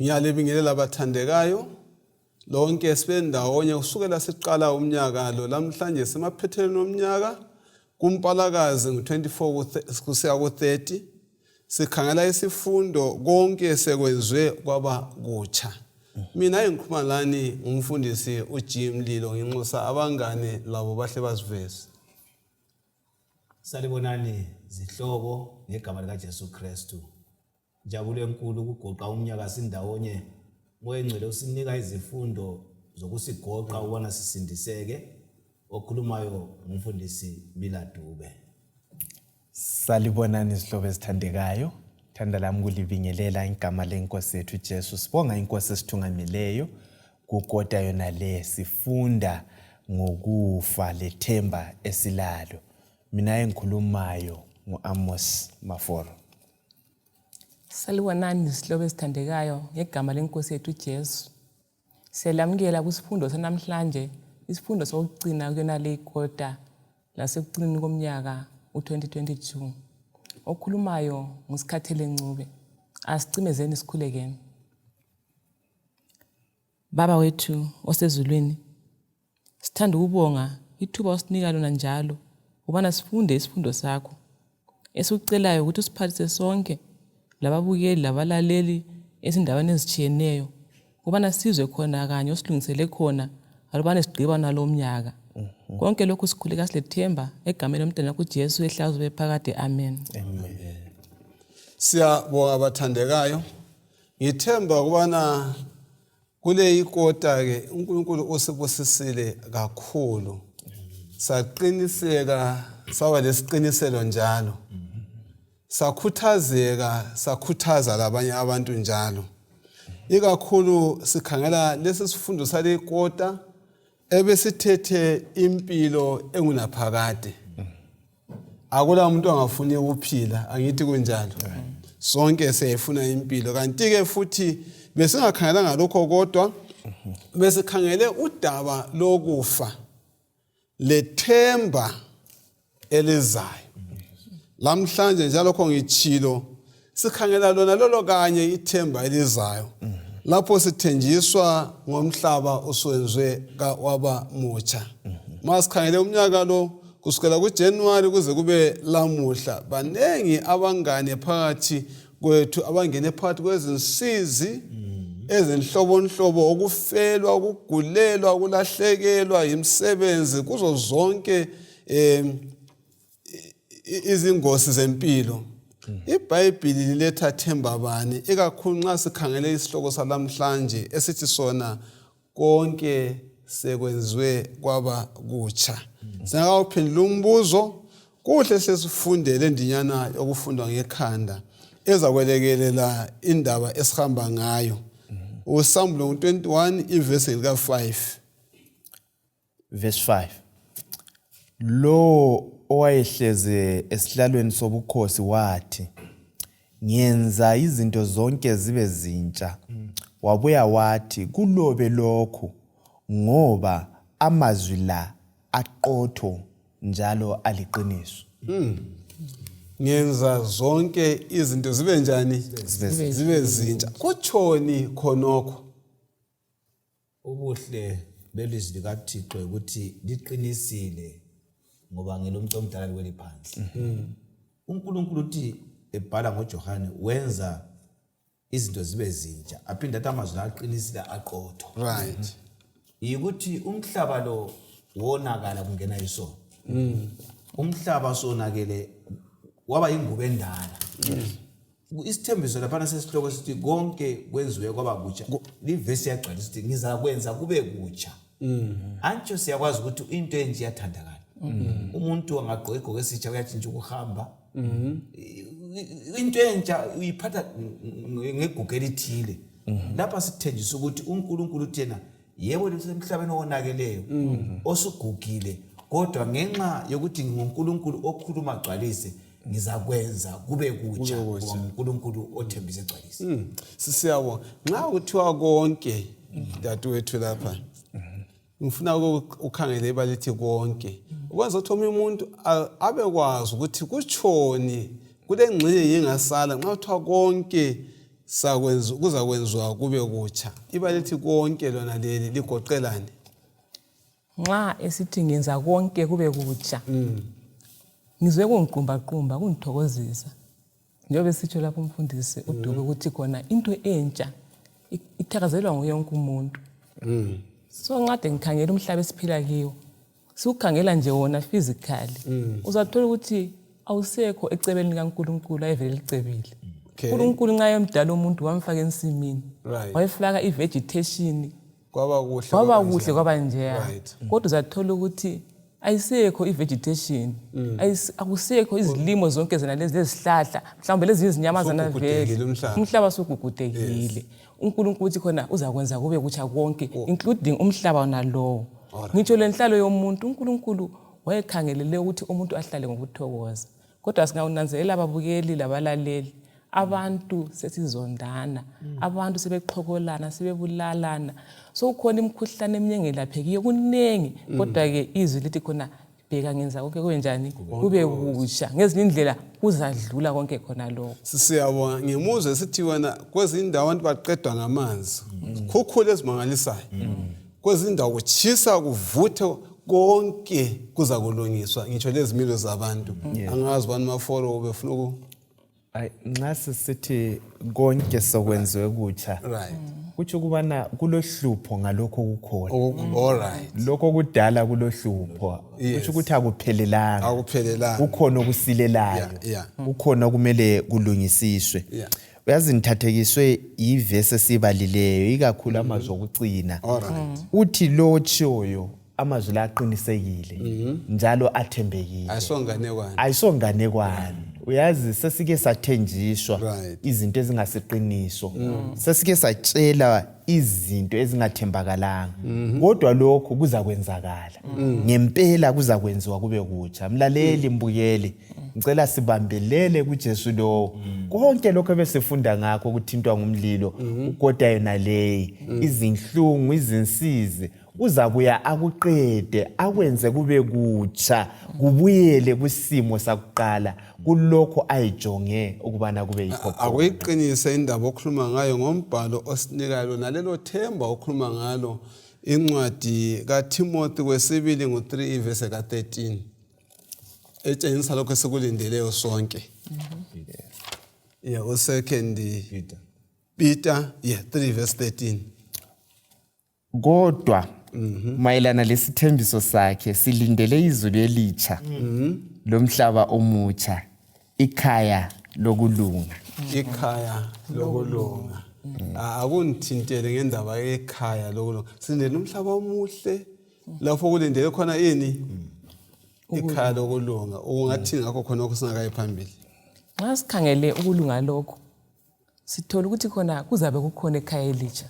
Ngiyalibingelela abathandekayo lonke sibendawonye kusukela siqala umnyaka lo lamhlanje semaphethelweni omnyaka kumpalakazi ngo24 kusiya ku30 sikhangela isifundo konke sekwenzwe kwaba kutsha. Mina ngikhuluma lani umfundisi uJim Lilo nginxusa abangane labo bahle baziveze. Salibonani zihlobo ngegama lika Jesu Kristu. Njabule enkulu ukugoqa umnyaka sindawonye moyengcele usinika izifundo zokusigoqa ubona sisindiseke okhulumayo umfundisi Miladube. Salibonani izihlobo ezithandekayo. Thanda lami kulibingelela igama lenkosi yethu Jesu. Sibonga inkosi esithungamileyo kugoda yona le sifunda ngokufa lethemba esilalo. Mina engikhulumayo nguAmos Maforo. Salibonani izihlobo ezithandekayo ngegama lenkosi yethu Jesu. Siyalamukela kusifundo sanamhlanje, isifundo sokugcina kuyona le igoda lasekucineni komnyaka u2022. Okhulumayo nguSikhathele Ncube. Asicimezeni sikhulekeni. Baba wethu osezulwini, sithanda ukubonga ithuba osinika lona njalo ubana sifunde isifundo sakho. Esikucelayo ukuthi usiphathise sonke lababukeli labalaleli ezindaweni ezitshiyeneyo ubana sizwe khona kanye osilungisele khona alubane sigqiba nalo umnyaka. Konke lokhu sikhuleka silethemba egameni lomntwana kuJesu ehlazo bephakade. Amen. Amen. Siyabonga abathandekayo. Ngithemba ukubana kule ikota ke uNkulunkulu osibusisile kakhulu. Saqiniseka sawa lesiqiniselo njalo. Sakhuthazeka sakhuthaza labanye abantu njalo. Ikakhulu sikhangela lesi sifundo sale ikota ebesithethe impilo engunaphakade. Akula umuntu angafuni ukuphila, angithi kunjalo. Sonke siyafuna impilo. Kanti ke futhi besingakhangela ngalokho kodwa besikhangele udaba lokufa lethemba elizayo. Lamhlanje njalo kho ngichilo sikhangela lona lolo kanye ithemba elizayo. Lapho sithenjiswa ngomhlaba oswenzwe waba mutsha. Masikhangele umnyaka lo kusukela kuJanuary kuze kube lamuhla banengi abangane phakathi kwethu abangene phakathi kwezinsizi ezenhlobonhlobo okufelwa ukugulelwa ukulahlekelwa imisebenzi kuzo zonke izingosi zempilo. iBhayibheli liletha themba bani ikakhulu nxa sikhangele isihloko salamhlanje esithi sona konke sekwenzwe kwaba kutsha. Singakawuphendula umbuzo kuhle sesifundele endinyana yokufundwa ngekhanda ezakwelekelela indaba esihamba ngayo. USamuel 21 ivesi lika 5 verse 5. Lo owayehleze esihlalweni sobukhosi wathi ngiyenza izinto zonke zibe zintsha. Wabuya wathi kulobe lokho ngoba amazwi la aqotho njalo aliqiniso. Ngiyenza zonke izinto zibe njani? Zibe zintsha. Kutshoni khonokho? Ubuhle belizwi likaThixo ukuthi liqinisile ngoba ngelomuntu omdala kweli phansi. uNkulunkulu uthi ebhala ngoJohane wenza izinto zibe zintsha aphinda athi amazwi aqinisile aqotho. Right. Yikuthi umhlaba lo wonakala kungena isono. Umhlaba sonakele waba ingubo endala. Isithembiso lapha sesihloko sithi konke kwenziwe kwaba kutsha. Livesi yagcwala sithi ngizakwenza kube kutsha. Antsho siyakwazi ukuthi into enje iyathandakala. Umuntu angagqoka igqoko esitsha uyatshintsha ukuhamba. Into entsha uyiphatha ngegugu elithile. Lapha sithenjisa ukuthi uNkulunkulu uthena yebo lisemhlabeni owonakeleyo osugugile kodwa ngenxa yokuthi nguNkulunkulu okhuluma gcwalise ngizakwenza kube kutsha ngoba uNkulunkulu othembise gcwalise. Sisiyabonga nxa kuthiwa konke dadewethu lapha ngifuna ukukhangela ibalithi konke ukwenza ukuthi umuntu abekwazi ukuthi kutshoni kule ngxenye yengasala nxa kuthiwa konke kuzakwenziwa kube kutsha iba lithi konke lona leli ligoqelane Nxa esithi ngenza konke kube kutsha. Ngizwe kungiqumba kungithokozisa. Njengoba sitsho lapho umfundisi uDube ukuthi khona into entsha ithakazelwa nguye wonke umuntu. So ngade ngikhangela umhlaba esiphila kiwo. Siukhangela nje wona physically. Uzathola ukuthi awusekho ecebeleni kaNkulunkulu ayevele licebile. uNkulunkulu nxa yemdala umuntu wamfaka ensimini. Wayefaka ivegetation. Kwaba kuhle kwaba njeya. Kodwa uzathola ukuthi ayisekho ivegetation. Akusekho izilimo zonke zena lezi ezihlahla. Mhlawumbe lezi izinyamazana vele. Umhlaba sokugugutekile. uNkulunkulu uthi khona uzakwenza kube kutsha konke including umhlaba nalowo. Ngitsho lenhlalo yomuntu uNkulunkulu wayekhangelele ukuthi umuntu ahlale ngokuthokoza. Kodwa singawunanzelela ababukeli labalaleli. Abantu sesizondana, abantu sebexhokolana, sebebulalana. So ukhona imikhuhlane eminye elaphekiyo kunengi, kodwa ke izwi lithi khona bheka ngenza konke kwenjani kube kutsha. Ngezinye indlela kuzadlula konke khona lokho. Siyabonga ngemuzwe sithi wena kwezindawo abantu baqedwa ngamanzi. Khukhule ezimangalisayo. Kwezindawo kuchisa kuvuthe konke kuza kulungiswa. Ngitsho lezimilo zabantu. Angazi bani maforo befuna nxa sithi konke sokwenziwe kutsha kutsho kubana kulohlupho ngalokho kukhona lokho kudala kulohlupho kutsho ukuthi akuphelelanga kukhona okusilelayo kukhona okumele kulungisiswe uyazi nithathekiswe ivesi esibalileyo ikakhulu amazwi okucina uthi lo tshoyo amazwi la aqinisekile njalo athembekile ayisonganekwane uyazi sesike sathenjiswa izinto ezingasiqiniso sesike satshela izinto ezingathembakalanga kodwa lokho kuzakwenzakala ngempela kuzakwenziwa kube kutsha mlaleli mbukeli ngicela sibambelele kuJesu lo konke lokho besifunda ngakho ukuthintwa ngumlilo ugoda yona leyi izinhlungu izinsizi uzakuya akuqede akwenze kube kutsha kubuyele kusimo sakuqala kulokho ayijonge ukubana kube yikho akuyiqinise indaba okhuluma ngayo ngombhalo osinika lona lelo themba okhuluma ngalo incwadi kaTimothy wesibili ngo3 verse ka13 etshengisa lokho esikulindeleyo sonke second Peter 3 verse 13 kodwa mayelana lesithembiso sakhe silindele izulu elitsha lomhlaba omutsha ikhaya lokulunga akunithintele ngendaba yekhaya lokulunga silindele umhlaba omuhle lapho kulindele khona yini ikhaya lokulunga ungathi ngakho khona okusingakayi phambili nxa sikhangele ukulunga lokho sithola ukuthi khona kuzabe kukhona ekhaya elitsha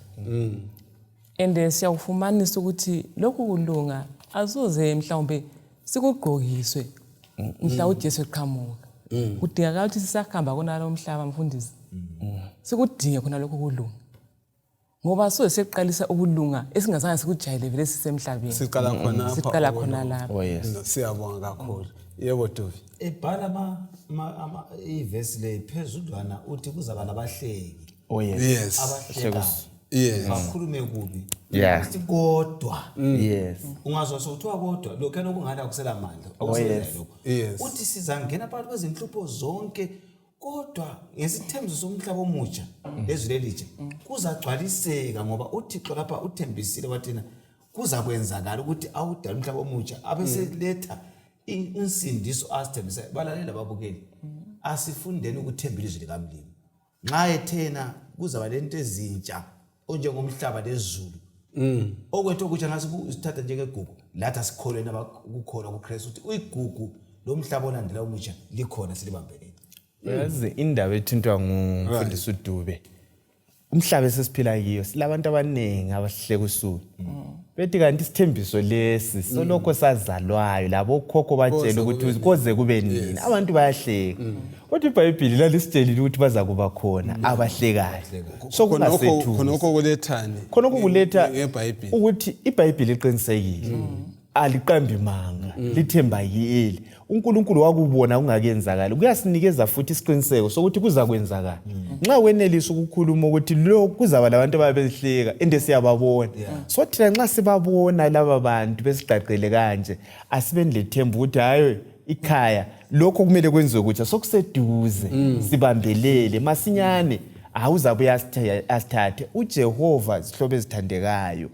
siyawufumanisa ukuthi lokhu kulunga asoze mhlawumbe sikugqokiswe mhla uJesu eqhamuka kudingakala ukuthi sisakhamba khona lo mhlaba mfundisi sikudinge khona lokhu kulunga ngoba soze seqalisa ukulunga esingazange sikujayele vele sisemhlabeni siqala khona lapha siyabonga kakhulu yebo Duvi ebhala ivesi le phezudlwana uthi kuzaba labahleki bakhulume kubi sithi kodwa ungazwa sokuthiwa kodwa lokho okungala kusela amandla uthi sizangena phakathi kwezinhlupho zonke kodwa ngesithembiso somhlaba omutsha ezwi lelitsha kuzagcwaliseka ngoba uThixo lapha uthembisile wathina kuza kwenzakala ukuthi awudala umhlaba omutsha abeseletha insindiso asithembisa balalela babukeli asifundeni ukuthembela izwi likamlimi nxa ethena kuzaba lento ezintsha onjengomhlaba lezulu okwethu okutsha ngasithatha njengegugu lathi asikholweni ukukhona kuKristu ukuthi uyigugu lomhlaba olandela omutsha likhona silibambelele yazi indaba ethintwa ngumfundisi uDube umhlaba esesiphila kiyo silabantu abanengi abasihleka usuku bethi kanti isithembiso lesi solokho sazalwayo labo okhokho batshela ukuthi koze kube nini abantu bayahleka kodwa iBhayibheli lalisitshelile ukuthi baza kuba khona abahlekayo so khonokho kulethani khonokho kuletha ngeBhayibheli ukuthi iBhayibheli iqinisekile aliqambi manga lithemba yeli uNkulunkulu wakubona ungakenzakala kuyasinikeza futhi isiqiniseko sokuthi kuza kwenzakala nxa wenelisa ukukhuluma ukuthi lo kuzaba labantu ababehleka ende siyababona so thina nxa sibabona laba bantu besiqaqele kanje asibeni lethemba ukuthi hayi ikhaya lokho kumele kwenziwe ukuthi sokuseduze sibambelele masinyane awuzabe asithathe uJehova sihlobo ezithandekayo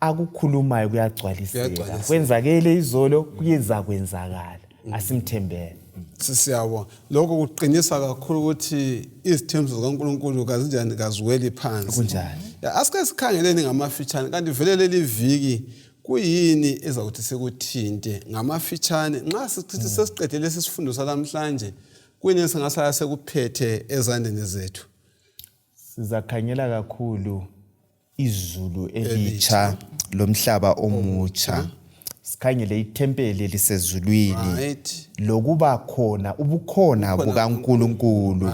akukhulumayo kuyagcwaliseka kwenzakele izolo kuyeza kwenzakala asimthembele sisiyabona lokho kuqinisa kakhulu ukuthi izithembiso zikaNkulunkulu kazinjani kaziweli phansi kunjani asike sikhangeleni ngamafitshane kanti vele leli viki kuyini ezakuthi sekuthinte ngamafitshane nxa sichithi sesiqedile lesi sifundo salamhlanje kuyini singasaya sekuphethe ezandeni zethu sizakhangela kakhulu izulu elitsha lomhlaba omutsha sikhangele ithempeli lisezulwini lokuba khona ubukhona bukaNkulunkulu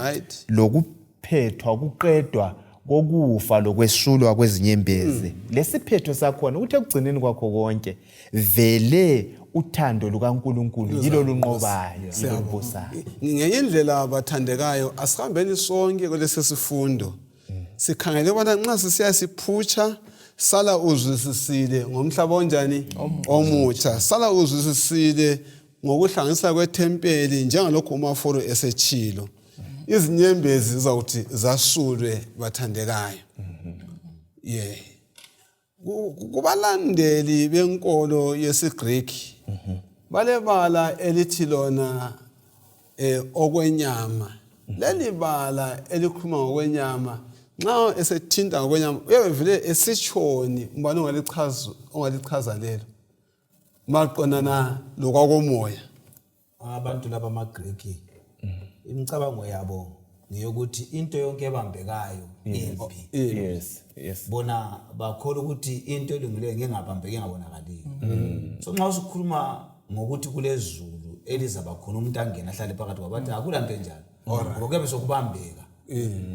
lokuphethwa kuqedwa kokufa lokwesulwa kwezinyembezi lesiphetho sakhona uthe kugcineni kwakho konke vele uthando lukaNkulunkulu yilo lunqobayo siyabusayo ngenye indlela abathandekayo asihambeni sonke kulesi sifundo sikhangele bona nxa sisiya siphutsha sala uzwisisile ngomhlaba onjani omutsha sala uzwisisile ngokuhlanganisa kwethempeli njengalokho umaforo esechilo izinyembezi zizawuthi zasulwe bathandekayo kubalandeli benkolo yesiGreek balebala elithi lona okwenyama leli bala elikhuluma ngokwenyama nxa esethinta ngokwenyama uyevele esitshoni mbani ongalichaza lelo maqonana lokwakomoya abantu laba amaGreek imicabango yabo ngiyokuthi into yonke ebambekayo impi yes bona bakholwa ukuthi into elungileyo ngengabambeki ngabonakaliyo so nxa usikhuluma ngokuthi kulezulu elizaba khona umuntu angena ahlale phakathi kwabantu akulanto enjalo ngoba kube sokubambeka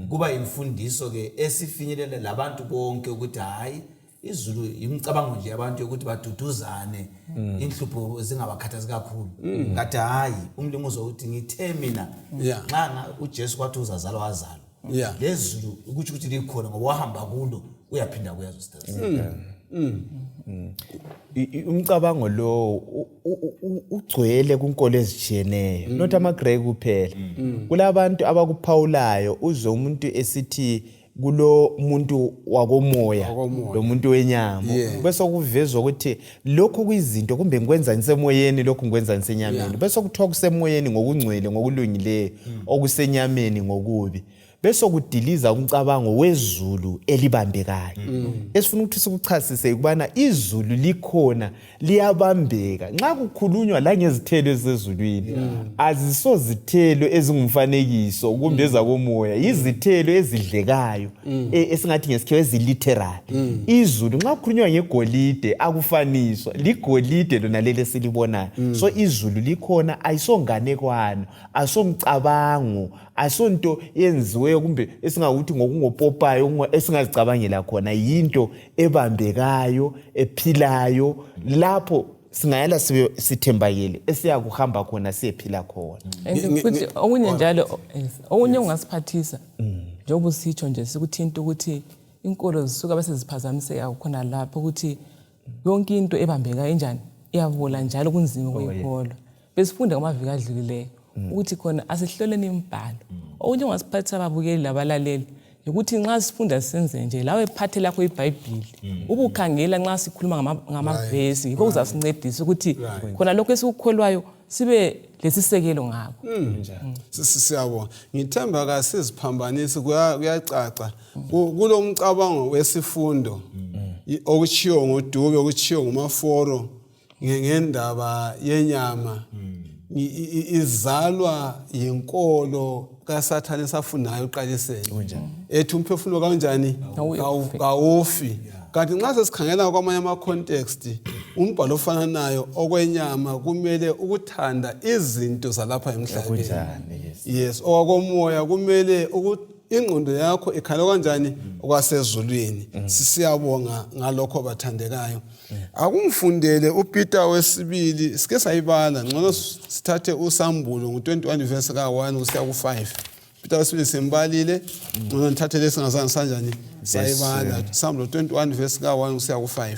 kuba imfundiso ke esifinyelela labantu bonke ukuthi hayi izulu imicabango nje yabantu ukuthi baduduzane inhlupho zingabakhathazi kakhulu ngathi hayi umlinguzo uthi ngithe mina nxa uJesu kwathi uzazalwa wazalwa lezulu ukuthi likhona ngoba wahamba kulo uyaphinda kuyazosithatha umcabango lo ugcwele kunkolo ezijiyeneyo not amaGreek kuphela kulabantu abakuphawulayo uzwe umuntu esithi kulo muntu wakomoya lo muntu wenyama bese kuvezwa ukuthi lokho kuyizinto kumbe ngikwenza ngisemoyeni lokho ngikwenza ngisenyameni bese kuthiwa kusemoyeni ngokungcwele ngokulungileyo okusenyameni ngokubi bese kudiliza umcabango wezulu elibambekayo esifuna ukuthi sikuchasise ukubana izulu likhona liyabambeka nxa kukhulunywa la ngezithelo ezezulwini azisozithelo ezingumfanekiso kumbe ezakomoya izithelo ezidlekayo esingathi ngesikhiwa eziliteral izulu nxa kukhulunywa ngegolide akufaniswa ligolide lona lele silibonayo so izulu likhona ayisonganekwana asomcabango asonto yenziwe kumbe esingakuthi ngokungopopayo esingazicabangela khona yinto ebambekayo ephilayo lapho singayala sithembakele esiyakuhamba khona siyephila khona futhi okunye njalo okunye ungasiphathisa njengoba usitsho nje sikuthinta ukuthi inkolo zisuka bese ziphazamiseka khona lapho ukuthi yonke into ebambekayo enjani iyavola njalo kunzima kuyikholwa besifunda ngamaviki adlulileyo ukuthi khona asihloleni imibhalo okunye ungasiphathisa ababukeli labalaleli ukuthi nxa sifunda senze nje lawe phathe lakho iBhayibheli ubukhangela nxa sikhuluma ngamavesi yikho kuzasincedisa ukuthi khona lokho esikukholwayo sibe lesisekelo ngakho siyabona ngithemba kasiziphambanisi kuyacaca kulo mcabango wesifundo okuchiyo ngoDube okuchiyo ngomaforo ngendaba yenyama izalwa yinkolo kaSathane safunayo uqalisele ethi umphefumulo kanjani kawufi kanti nxa sesikhangela kwamanye ama context umbhalo ofananayo okwenyama kumele ukuthanda izinto zalapha emhlabeni yes okwakomoya kumele ingqondo yakho ikhala kanjani kwasezulwini. Siyabonga ngalokho bathandekayo. Akumfundele uPeter wesibili sike sayibala ngcono sithathe uSambulo ngo21 verse ka1 kusiya ku5. Peter wesibili simbalile ngcono nithathe lesingazange sanjani sayibala Sambulo 21 verse ka1 kusiya ku5.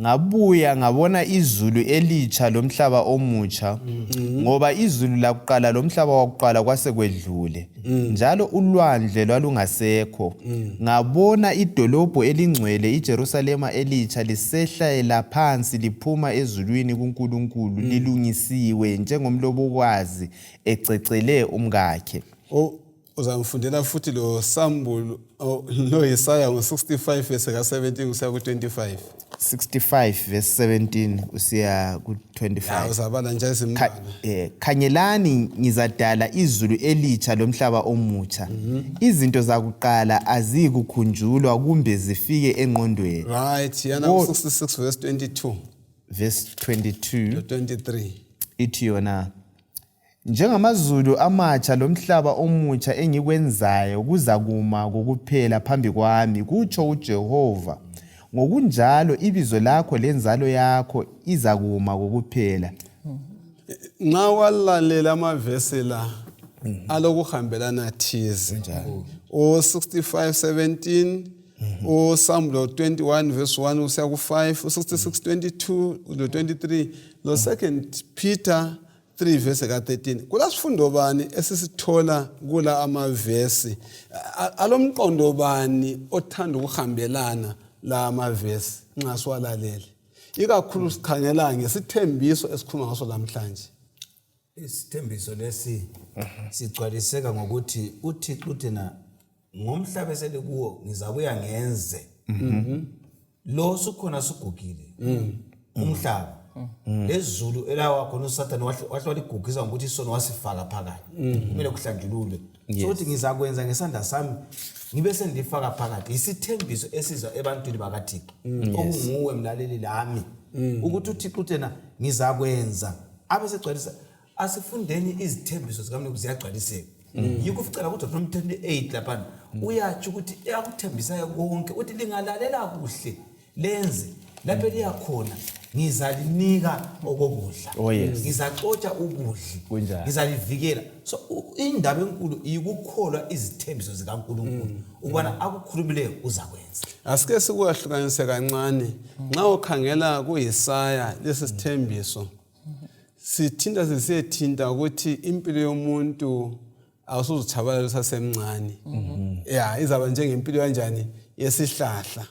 Ngabuya ngabona izulu elitsha lomhlaba omutsha ngoba izulu lakuqala lomhlaba wakuqala kwasekwedlule njalo ulwandle lwalungasekho. Ngabona idolobho elingcwele iJerusalema elitsha lisehlela phansi liphuma ezulwini kuNkulunkulu lilungisiwe njengomlobokwazi ececele umkakhe. Uzamfundela futhi lo Sambulo lo Isaya ngo65 verse ka17 kusiya ku25. 65 verse 17 usiya ku25. Uzabala nje izimbali. Khangelani ngizadala izulu elitsha lomhlaba omutsha. Izinto zakuqala azikukhunjulwa kumbe zifike engqondweni. Right, yana 66 verse 22. Verse 22 to 23. Ithi yona njengamazulu amatsha lomhlaba omutsha engikwenzayo kuzakuma kokuphela phambi kwami kutsho uJehova. Ngokunjalo ibizo lakho lenzalo yakho izakuma kokuphela. Nxa walalela amavesi la alokuhambelana thize njalo. O65:17 oSambulo 21 verse 1 kusiya ku5, o66:22 lo 23 lo 2 Peter 3 verse ka13. Kulasifundo bani esisithola kula amavesi? Alomqondo bani othanda ukuhambelana la amavesi nxa siwalalele? Ikakhulu sikhangela ngesithembiso esikhuluma ngaso namhlanje. Isithembiso lesi sigcwaliseka ngokuthi uThixo uthina ngomhlaba eselikuwo ngizabuya ngenze. Lo sukhona sugugile. Umhlaba. Lezulu elawa khona uSathane wahle waligugisa ngokuthi isono wasifaka phakathi. Kumele kuhlanjululwe. Sokuthi ngizakwenza ngesandla sami ngibe sendifaka phakathi. Isithembiso esiza ebantwini bakaThixo. Okunguwe mlaleli lami. Ukuthi uThixo uthena ngizakwenza. Abesegcwalisa asifundeni izithembiso zikaMntu ziyagcwaliseka. Yikho uficela ukuthi from 28 lapha uyathi ukuthi eyakuthembisayo konke uthi lingalalela kuhle lenze lapho liyakhona ngizalinika okokudla ngizaxotsha ukudla ngizalivikela. So indaba enkulu ikukholwa izithembiso zikaNkulunkulu ukubana akukhulumileyo uzakwenza. Asike sikwahlukanise kancane nxa ukhangela kuIsaya lesi sithembiso sithinta sisiyethinta ukuthi impilo yomuntu awusuzuchabalala sasemncane. Izaba njengempilo kanjani yesihlahla.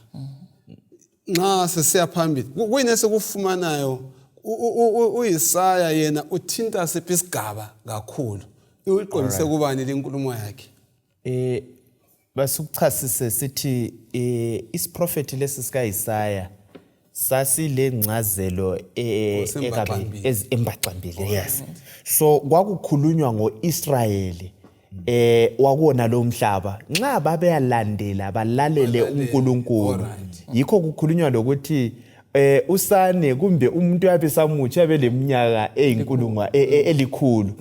Nxa sesiya phambili kuyini esikufumanayo uIsaya yena uthinta siphi isigaba kakhulu uyiqondise kubani lenkulumo yakhe? Basukuchasise sithi isiprofeti lesi sikaIsaya sasile ngcazelo embaqambile. Yes. So kwakukhulunywa ngoIsrayeli wakona lo mhlaba nxa babeyalandela balalele uNkulunkulu. Yikho kukhulunywa lokuthi usane kumbe umuntu yabe samutsha yabe leminyaka eyinkulungwa elikhulu.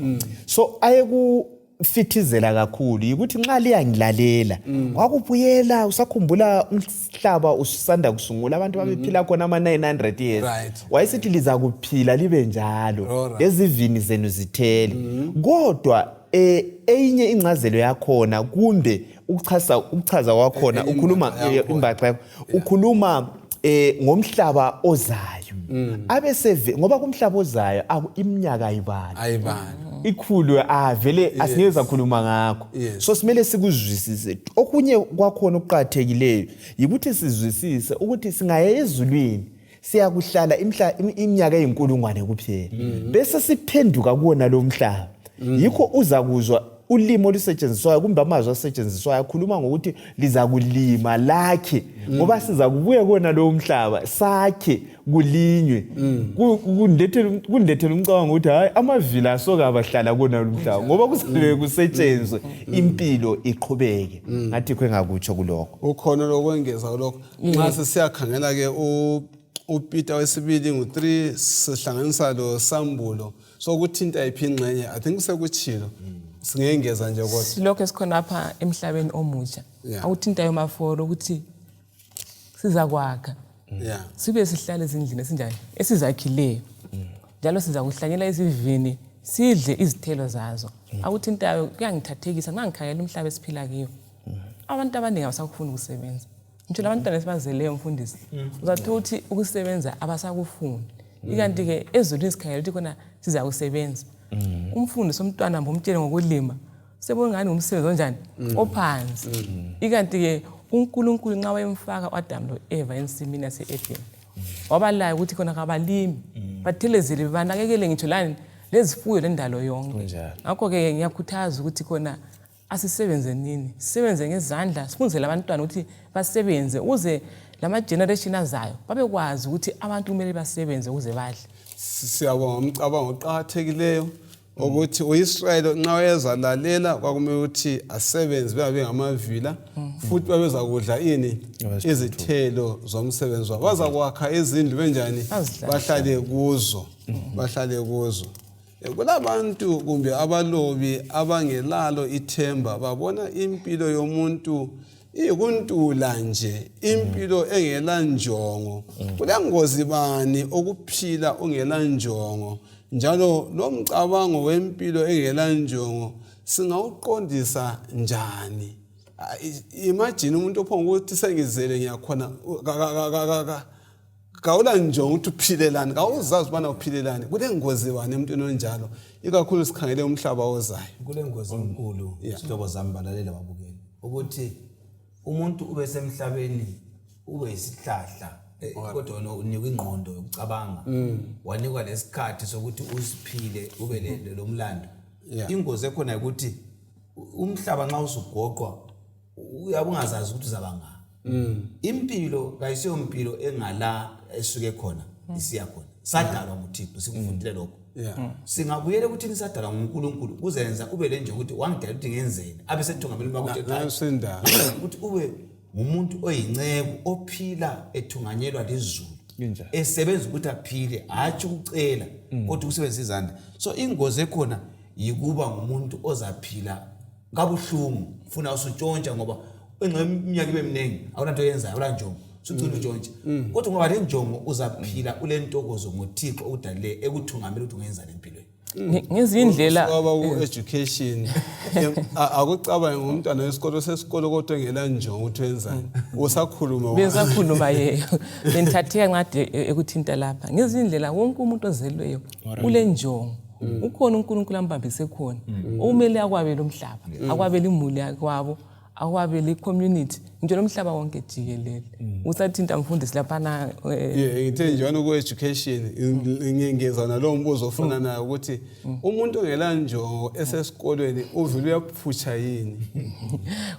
So ayekufithizela kakhulu yikuthi nxa liyangilalela wakubuyela usakhumbula umhlaba usanda kusungula abantu babephila khona ama 900 years. Wayesithi liza kuphila libe njalo lezivini zenu zithele. Kodwa eyinye incazelo yakhona kumbe ukuchaza wakhona ukhuluma imbaxa ukhuluma ngomhlaba ozayo. Abeseve ngoba kumhlaba ozayo iminyaka ayibani. Ikhulu vele asingeza khuluma ngakho. So simele sikuzwisise. Okunye kwakhona ukuqathekileyo yikuthi sizwisise ukuthi singaye ezulwini siyakuhlala iminyaka eyinkulungwane kuphela. Bese siphenduka kuona lo mhlaba. Yikho uzakuzwa ulimo olusetshenziswayo kumbe amazwi asetshenziswayo akhuluma ngokuthi liza kulima lakhe ngoba siza kubuya kuona lo mhlaba sakhe kulinywe. Kundethela umcabango ukuthi hayi amavila asoka abahlala kuona lo mhlaba ngoba kuzabe kusetshenzwe impilo iqhubeke. Ngathi kwengakutsho kulokho. Ukhona lokwengeza kulokho. Nxa sesiyakhangela ke uPeter wesibili ngo3 sihlanganisa lo Sambulo so kuthinta iphi ingxenye I think sekuchilo singengeza nje kodwa silokho esikhona apha emhlabeni omutsha Yeah. awuthintayo maforo ukuthi sizakwakha yeah sibe sihlale ezindlini esinjani esizakhileyo njalo siza kuhlanyela izivini sidle izithelo zazo awuthintayo kuyangithathekisa nxa ngikhangela umhlaba esiphila kiyo abantu abaningi abasakufuna ukusebenza ngitsho labantwana esibazeleyo mfundisi uzathola ukuthi ukusebenza abasakufuni ikanti ke ezolini sikhangela ukuthi khona siza kusebenza umfundisi omntwana mbomtshele ngokulima sebongani umsebenzi onjani ophansi ikanti ke uNkulunkulu nxa wayemfaka uAdam loEva ensimini yase-Eden wabalayo ukuthi khona kabalimi bathelezele banakekele ngitsho lani lezifuyo lendalo yonke ngakho ke ngiyakhuthaza ukuthi khona asisebenze nini sisebenze ngezandla sifundisele abantwana ukuthi basebenze uze lama generation azayo babekwazi ukuthi abantu kumele basebenze ukuze badle siyabonga umcabango oqhakathekileyo ukuthi uIsrael nxa wayezalalela kwakumele ukuthi asebenze babe ngamavila futhi babeza kudla ini izithelo zomsebenzi wabo bazakwakha izindlu benjani bahlale kuzo kulabantu kumbe abalobi abangelalo ithemba babona impilo yomuntu ikuntula nje impilo engela njongo kulengozi bani okuphila ungela njongo njalo lo mcabango wempilo engela njongo singawuqondisa njani imagine umuntu ophonga ukuthi sengizele ngiyakhona kawula njongo ukuthi uphilelani kawuzazi bana uphilelani kulengozi bani emntwini onjalo ikakhulu sikhangele umhlaba ozayo kulengozi enkulu sihlobo zami balalela babukeli ukuthi umuntu ube semhlabeni ube isihlahla kodwa unikwa ingqondo yokucabanga wanikwa lesikhathi sokuthi usiphile ube lo mlando ingozi ekhona ukuthi umhlaba nxa usugoqwa uyabungazazi ukuthi uzabanga impilo kayisiyo impilo engala esuke khona isiya khona sadalwa nguThixo sikufundile lokho singabuyela ukuthi nisadalwa nguNkulunkulu kuzenza ube le nje ukuthi wangidala ukuthi ngenzeni abe sethungameli bakuthi ukuthi ube umuntu oyinceku ophila ethunganyelwa lizulu esebenza ukuthi aphile hathi ukucela kodwa ukusebenzisa izandla so ingozi ekhona yikuba ngumuntu ozaphila kabuhlungu ufuna usutshontsha ngoba iminyaka ibe miningi awunanto yenzayo awulanjongo sucina utshontsha kodwa ngoba le njongo uzaphila ule ntokozo ngoThixo udalile ekuthungamela ukuthi ungenzani empilweni ngezindlela education akucabange ngumntwana wesikolo sesikolo kodwa engela njongo ukuthi wenzani usakhuluma besakhuluma benithatheka ngade ekuthinta lapha ngezindlela wonke umuntu ozelweyo ule njongo ukhona uNkulunkulu ambambise khona umele akwabela umhlaba akwabela imuli yakwabo akwabela icommunity nje lomhlaba wonke jikelele usathinta mfundisi lapha na ngithe njalo ku education ngiyengeza nalo mbuzo ofuna nayo ukuthi umuntu ongela njongo esesikolweni uvile uyaphutsha yini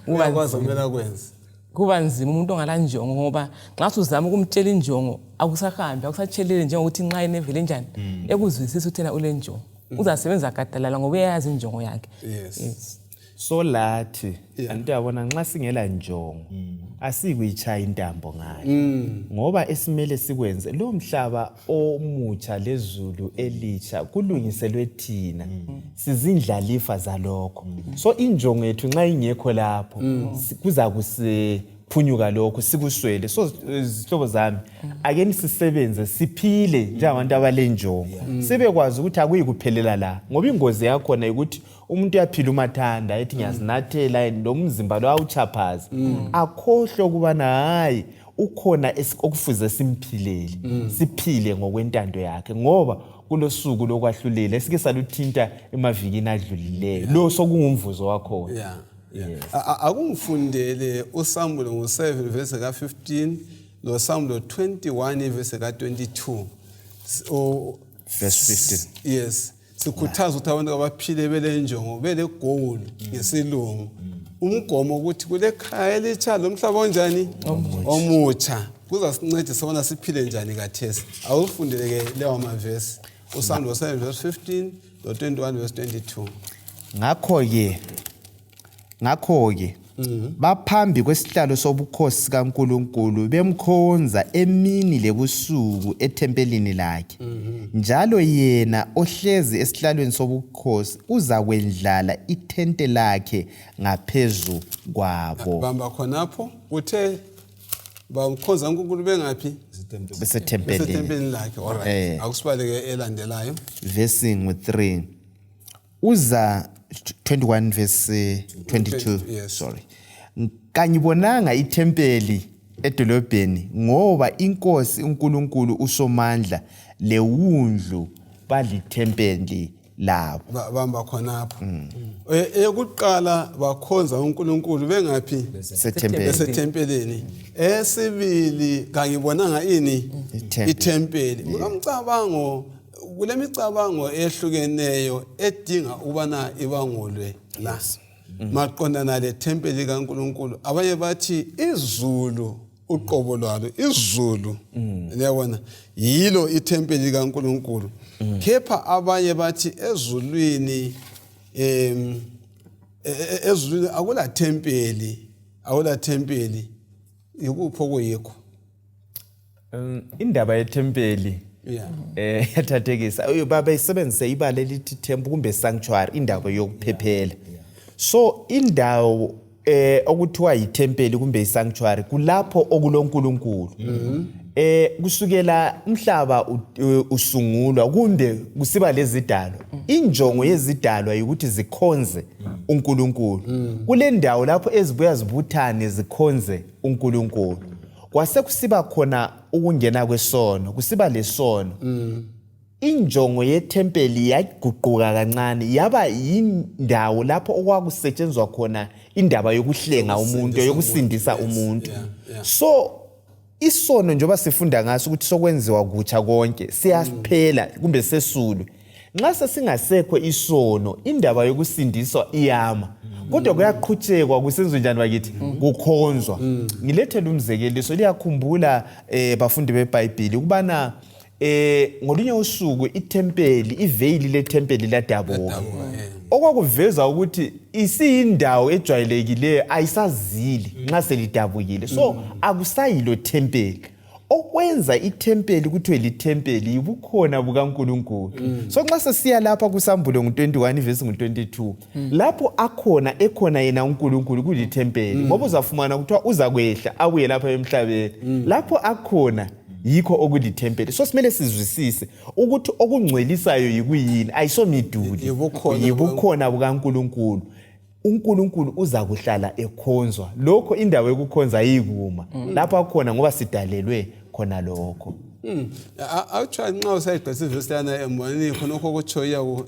ukwazi kumele kwenze kuba nzima umuntu ongala njongo ngoba nxa usuzama ukumtshela injongo akusahambi akusatshelele njengokuthi nxa enevele njani ekuzwisisa uthena ule njongo uzasebenza gadalala ngoba uyazi injongo yakhe yes so lathi antu yabona nxa singela njongo asikuyitshaya intambo ngayo ngoba esimele sikwenze lo mhlaba omutsha lezulu elitsha kulungiselwe thina sizindlalifa zalokho so injongo yethu nxa ingekho lapho kuza phunyuka lokho sikuswele so izihlobo zami ake nisisebenze siphile njengabantu abalenjongo sebekwazi ukuthi akuyikuphelela la ngoba ingozi yakhona ukuthi umuntu uyaphila umathanda ethi ngiyazinathela nomzimba lo awuchaphaza akhohlwe kubana hayi ukhona okufuze simphilele siphile ngokwentando yakhe ngoba kulosuku lokwahlulela esike saluthinta emavikini adlulileyo lo sokungumvuzo wakho akungifundele uSamuel ngo7 verse ka15 noSamuel 21 verse ka22 verse 15 yes sikhuthaza ukuthi abantu abaphile belenjongo belegoli ngesilungu umgomo ukuthi kule khaya elitsha lomhlaba onjani omutsha kuzasincedisa bona siphile njani kathesi awufundeleke lewa mavesi uSamuel 7 verse 15 no21 verse 22 ngakho-ke baphambi kwesihlalo sobukhosi sikaNkulunkulu bemkhonza emini lebusuku ethempelini lakhe njalo yena ohlezi esihlalweni sobukhosi uzakwendlala ithente lakhe ngaphezu kwabo. Bamba khonapho uthe bamkhonza uNkulunkulu bengaphi? Besethempelini lakhe. Alright. Akusibaleke elandelayo. Verse 3. Uza 21 verse 22. Yes. Sorry. Kanyibonanga ithempeli edolobheni ngoba inkosi uNkulunkulu usomandla lewundlu balithempeli labo. Bamba khonapho. Eyokuqala bakhonza uNkulunkulu bengaphi? Besethempelini. Esibili kangibonanga ini? Ithempeli. Umcabango kulemicabango ehlukeneyo edinga ubana ibangolwe la. Maqondana le thempeli kaNkulunkulu. Abanye bathi izulu uqobo lwalo izulu. Uyabona yilo ithempeli kaNkulunkulu. Kepha abanye bathi ezulwini akula thempeli ikupho kuyikho. Indaba yethempeli yathathekisa baba isebenzise ibala elithi temple kumbe sanctuary indaba yokuphephela. So indawo okuthiwa yithempeli kumbe isanctuary kulapho okuloNkulunkulu. Kusukela umhlaba usungulwa kumbe kusiba lezidalwa. Injongo yezidalwa ukuthi zikhonze uNkulunkulu. Kule ndawo lapho ezibuya zibuthane zikhonze uNkulunkulu. Kwase kusiba khona ukungena kwesono, kusiba lesono. Injongo yethempeli yaguquka kancane yaba yindawo lapho okwakusetshenzwa khona indaba yokuhlenga umuntu, yokusindisa umuntu. So isono njengoba sifunda ngaso ukuthi sokwenziwa kutsha konke siyasiphela kumbe sesulwe. Nxa sesingasekho isono indaba yokusindiswa iyama. Kodwa kuyaqhutshekwa kusenziwe njani bakithi? Kukhonzwa. Ngilethele umzekeliso liyakhumbula bafundi beBhayibheli ukubana ngolunye usuku ithempeli iveyili lethempeli ladabuka. Okwakuveza ukuthi isiyindawo ejwayelekileyo ayisazili nxa selidabukile. So akusayilo thempeli. Okwenza ithempeli kuthiwe lithempeli yibukhona bukaNkulunkulu. So nxa sesiya lapha kuSambulo 21 verse 22 lapho ekhona yena uNkulunkulu kulithempeli ngoba uzafumana kuthiwa uza kwehla abuye lapha emhlabeni. Lapho akhona yikho okulithempeli. So simele sizwisise ukuthi okungcwelisayo yikuyini ayisomiduli yibukhona bukaNkulunkulu. uNkulunkulu uza kuhlala ekhonzwa. Lokho indawo yokukhonza yikuma lapho akhona ngoba sidalelwe khona lokho. Actually nxa usayigqisa ivesi yana embonini khonokho kutsho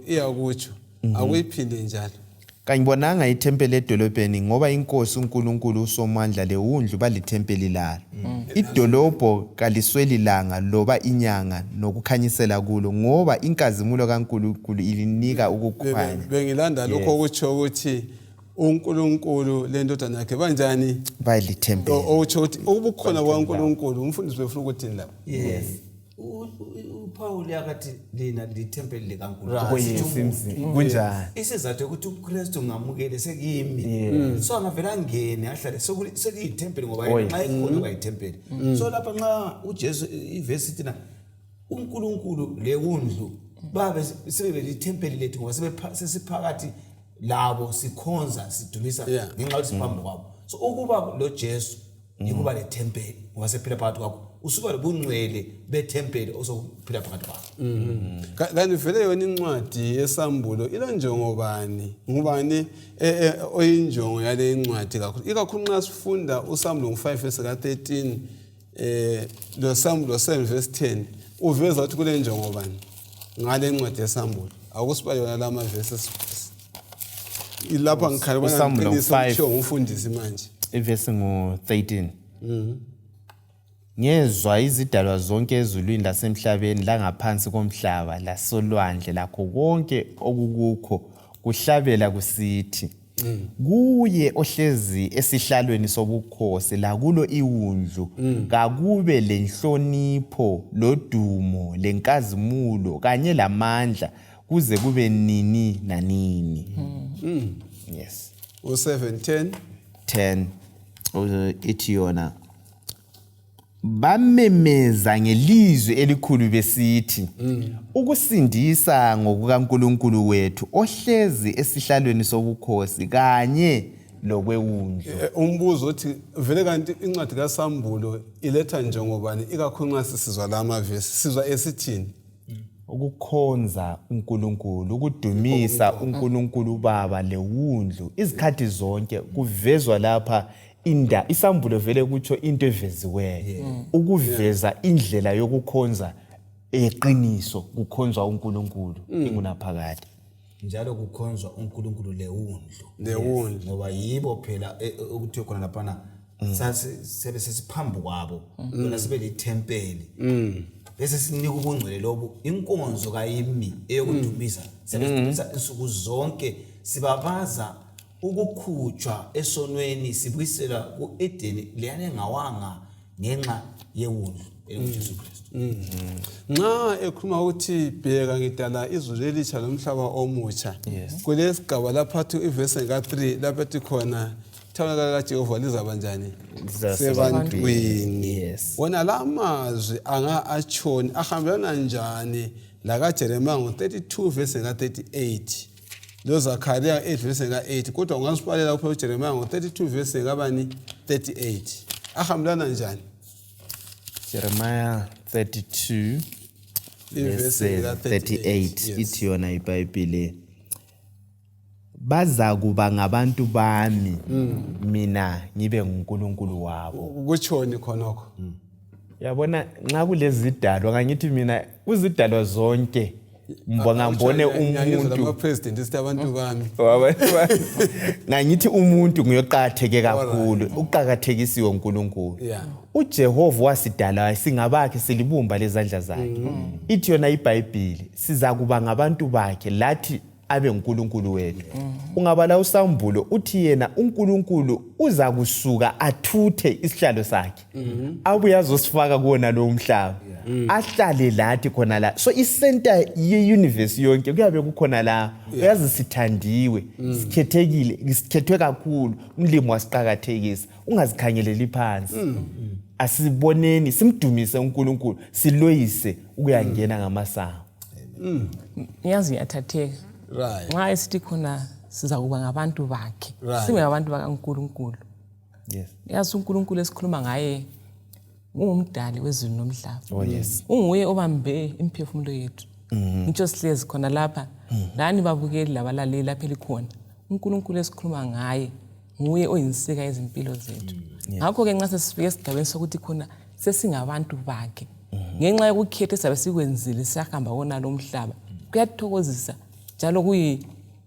iyakutsho akuyiphinde njalo. Kangibonanga ithempeli edolobheni ngoba inkosi uNkulunkulu usomandla lewundlu balithempeli lalo. Idolobho kalisweli langa loba inyanga nokukhanyisela kulo ngoba inkazimulo kaNkulunkulu ilinika ukukhanya. Bengilanda lokho kutsho ukuthi uNkulunkulu lendodana yakhe banjani? Bayilithempeli. Otsho ukuthi ubukhona kwaNkulunkulu umfundisi befuna ukuthi la. Yes. uPaul yakathi lina lithempeli likaNkulunkulu. Kunjani? Isizathu ukuthi uKristu ngamukele sekimi. So angavela ngene ahlale sekuyithempeli ngoba yena xa ekhona bayithempeli. So lapha nxa uJesu ivesi thina uNkulunkulu lewundlu babe sebelithempeli lethu ngoba sesiphakathi labo sikhonza sidumisa ngenxa yokuthi siphambi kwabo. So ukuba lo Jesu yikuba lethempeli ngoba sephila phakathi kwakho usuba lobungcwele bethempeli osophila phakathi kwakho. Kanti vele yona incwadi yesambulo ilonjongo bani? Ngubani oyinjongo yale incwadi kakhulu? Ikakhulu nxa sifunda uSambulo 5 verse 13 lo Sambulo 7 verse 10 uveza ukuthi kule njongo bani ngale incwadi yesambulo. Akusibale yona lama verses. Ilapha ngikhalibona uSambulo 5 umfundisi manje. Ivesi ngo-13. Ngezwa izidalwa zonke ezulwini lasemhlabeni langaphansi komhlaba lasolwandle lakho konke okukukho kuhlabela kusithi kuye ohlezi esihlalweni sobukhosi lakulo iwundlu kakube lenhlonipho lodumo lenkazimulo kanye lamandla kuze kube nini nanini. Yes. U7:10 ithi yona bamemeza ngelizwi elikhulu besithi ukusindisa ngokukaNkulunkulu wethu ohlezi esihlalweni sobukhosi kanye lokwewundlu. Umbuzo uthi vele kanti incwadi kaSambulo iletha njengobani ikakhulu nxa sisizwa lamavesi sizwa esithini? Ukukhonza uNkulunkulu, ukudumisa uNkulunkulu Baba lewundlu izikhathi zonke kuvezwa lapha isambulo vele kutsho into eveziweyo ukuveza indlela yokukhonza eqiniso kukhonzwa uNkulunkulu ingunaphakade. Njalo kukhonzwa uNkulunkulu lewundlu ngoba yibo phela ukuthi khona lapha sebe sesiphambu kwabo bona sibe lithempeli bese sinika ubungcwele lobu inkonzo kayimi eyokudumisa sebedumisa insuku zonke sibabaza ukukhutshwa esonweni sibuyisela kuEdeni leyane ngawanga ngenxa yewundlu elinguJesu Kristu. Nxa ekhuluma ukuthi bheka ngidala izulu elitsha lomhlaba omutsha kulesigaba lapha iverse ka3 lapha ethi khona ithabanikeli kaJehova lizaba njani? Sebantwini. Wona la mazwi anga atshoni ahambelana njani la kaJeremiya ngo32 verse ka38 lo Zakariya 8 verse ka8 kodwa ungasibalela uphe uJeremiya ngo32 verse kabani 38 ahambelana njani? Jeremiah 32 verse 38 ithi yona iBhayibheli baza kuba ngabantu bami mina ngibe nguNkulunkulu wabo. Kutshoni khonokho? Yabona nxa kulezidalwa ngangithi mina uzidalwa zonke ngibone umuntu lama president isithi abantu bami ngangithi umuntu nguyoqhakatheke kakhulu uqhakathekisiwe uNkulunkulu. uJehova wasidala singabakhe silibumba lezandla zakhe. Ithi yona iBhayibheli siza kuba ngabantu bakhe lathi abe uNkulunkulu wethu. Ungabala uSambulo uthi yena uNkulunkulu uza kusuka athuthe isihlalo sakhe abuye azosifaka kuona lo mhlaba ahlale lathi khona la. So isenter yeuniverse yonke kuyabe kukhona la. Uyazi sithandiwe sikhethekile sikhethwe kakhulu umlimo wasiqhakathekisa ungazikhangeleli phansi. Asiboneni simdumise uNkulunkulu siloyise ukuyangena ngamasango. Yazi yathatheka. Right. Nxa esithi khona siza kuba ngabantu bakhe sibe ngabantu bakaNkulunkulu. Yazi uNkulunkulu esikhuluma ngaye ungumdali wezulu nomhlaba. Unguye obambe imphefumulo yethu. Ngitsho sihlezi khona lapha lani babukeli labalaleli lapha elikhona. uNkulunkulu esikhuluma ngaye nguye oyinsika ezimpilo zethu. Ngakho ke nxa sesifike esigabeni sokuthi khona sesingabantu bakhe ngenxa yokukhetha esabe sikwenzile siyahamba wona lo mhlaba kuyathokozisa njalo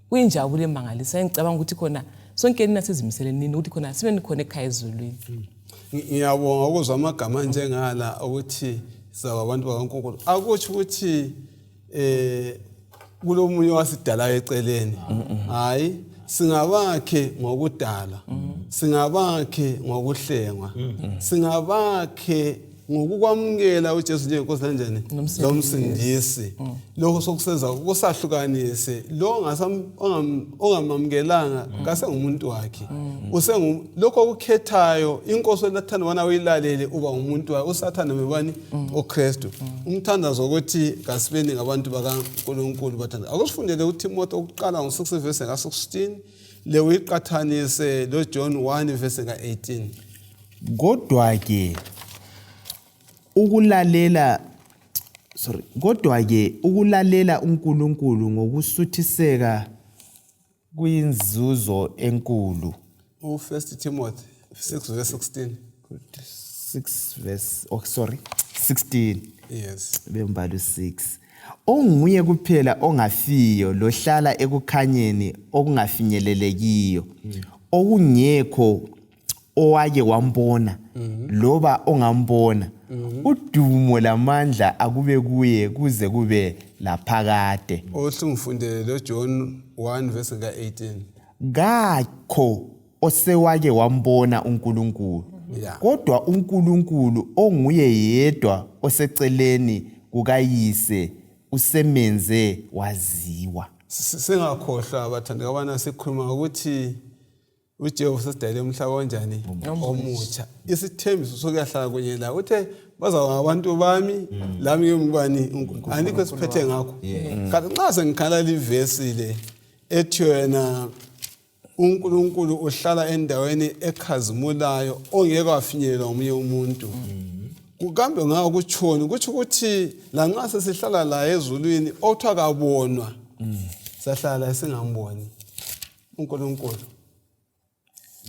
kuyinjabulo emangalisa. Ngicabanga ukuthi khona sonke nina sizimisele nini ukuthi khona sibe nikhona ekhaya ezulwini. Ngiyabonga ukuzwa amagama njengala ukuthi sizaba abantu bakaNkulunkulu. Akutsho ukuthi kulomunye wasidala eceleni. Hayi singabakhe ngokudala. Singabakhe ngokuhlengwa. Singabakhe ngokukwamukela uJesu njengenkosi kanjani lomsindisi. Lokho sokusenza kusahlukanise lo ongamamkelanga ngase ngumuntu wakhe. Lokho okukhethayo inkosi elathanda wana uyilalele uba umuntu wakhe. Usathanda mebani uKristu. Umthandazo ukuthi kasibeni ngabantu bakaNkulunkulu bathanda. Akusifundele uTimothy okuqala ngo6 verse ka16 le uyiqathanise lo John 1 verse ka18. Kodwa ke ukulalela uNkulunkulu ngokusuthiseka kuyinzuzo enkulu. U1 Timothy 6 verse 16. 16. Yes. Bembalo 6. Onguye kuphela ongafiyo lohlala ekukhanyeni okungafinyelelekiyo. Okungekho owake wambona loba ongambona. Udumo lamandla akube kuye kuze kube laphakade. Osungifundele lo John 1 verse ka18. Ngakho osewake wambona uNkulunkulu. Kodwa uNkulunkulu onguye yedwa oseceleni kukayise usemenze waziwa. Singakhohlwa abathandekayo bana sikhuluma ukuthi uJehova sesidayile umhlaba onjani omutsha isithembiso sokuyahlala kunye la uthe bazaba ngabantu bami lami ngibani uNkulunkulu anikho esiphethe ngakho kanti nxa sengikhala livesi le ethi yena uNkulunkulu uhlala endaweni ekhazimulayo ongeke wafinyelela omunye umuntu kukambe ngako kutshoni kuthi ukuthi la nxa sesihlala la ezulwini othwa kabonwa sahlala esingamboni uNkulunkulu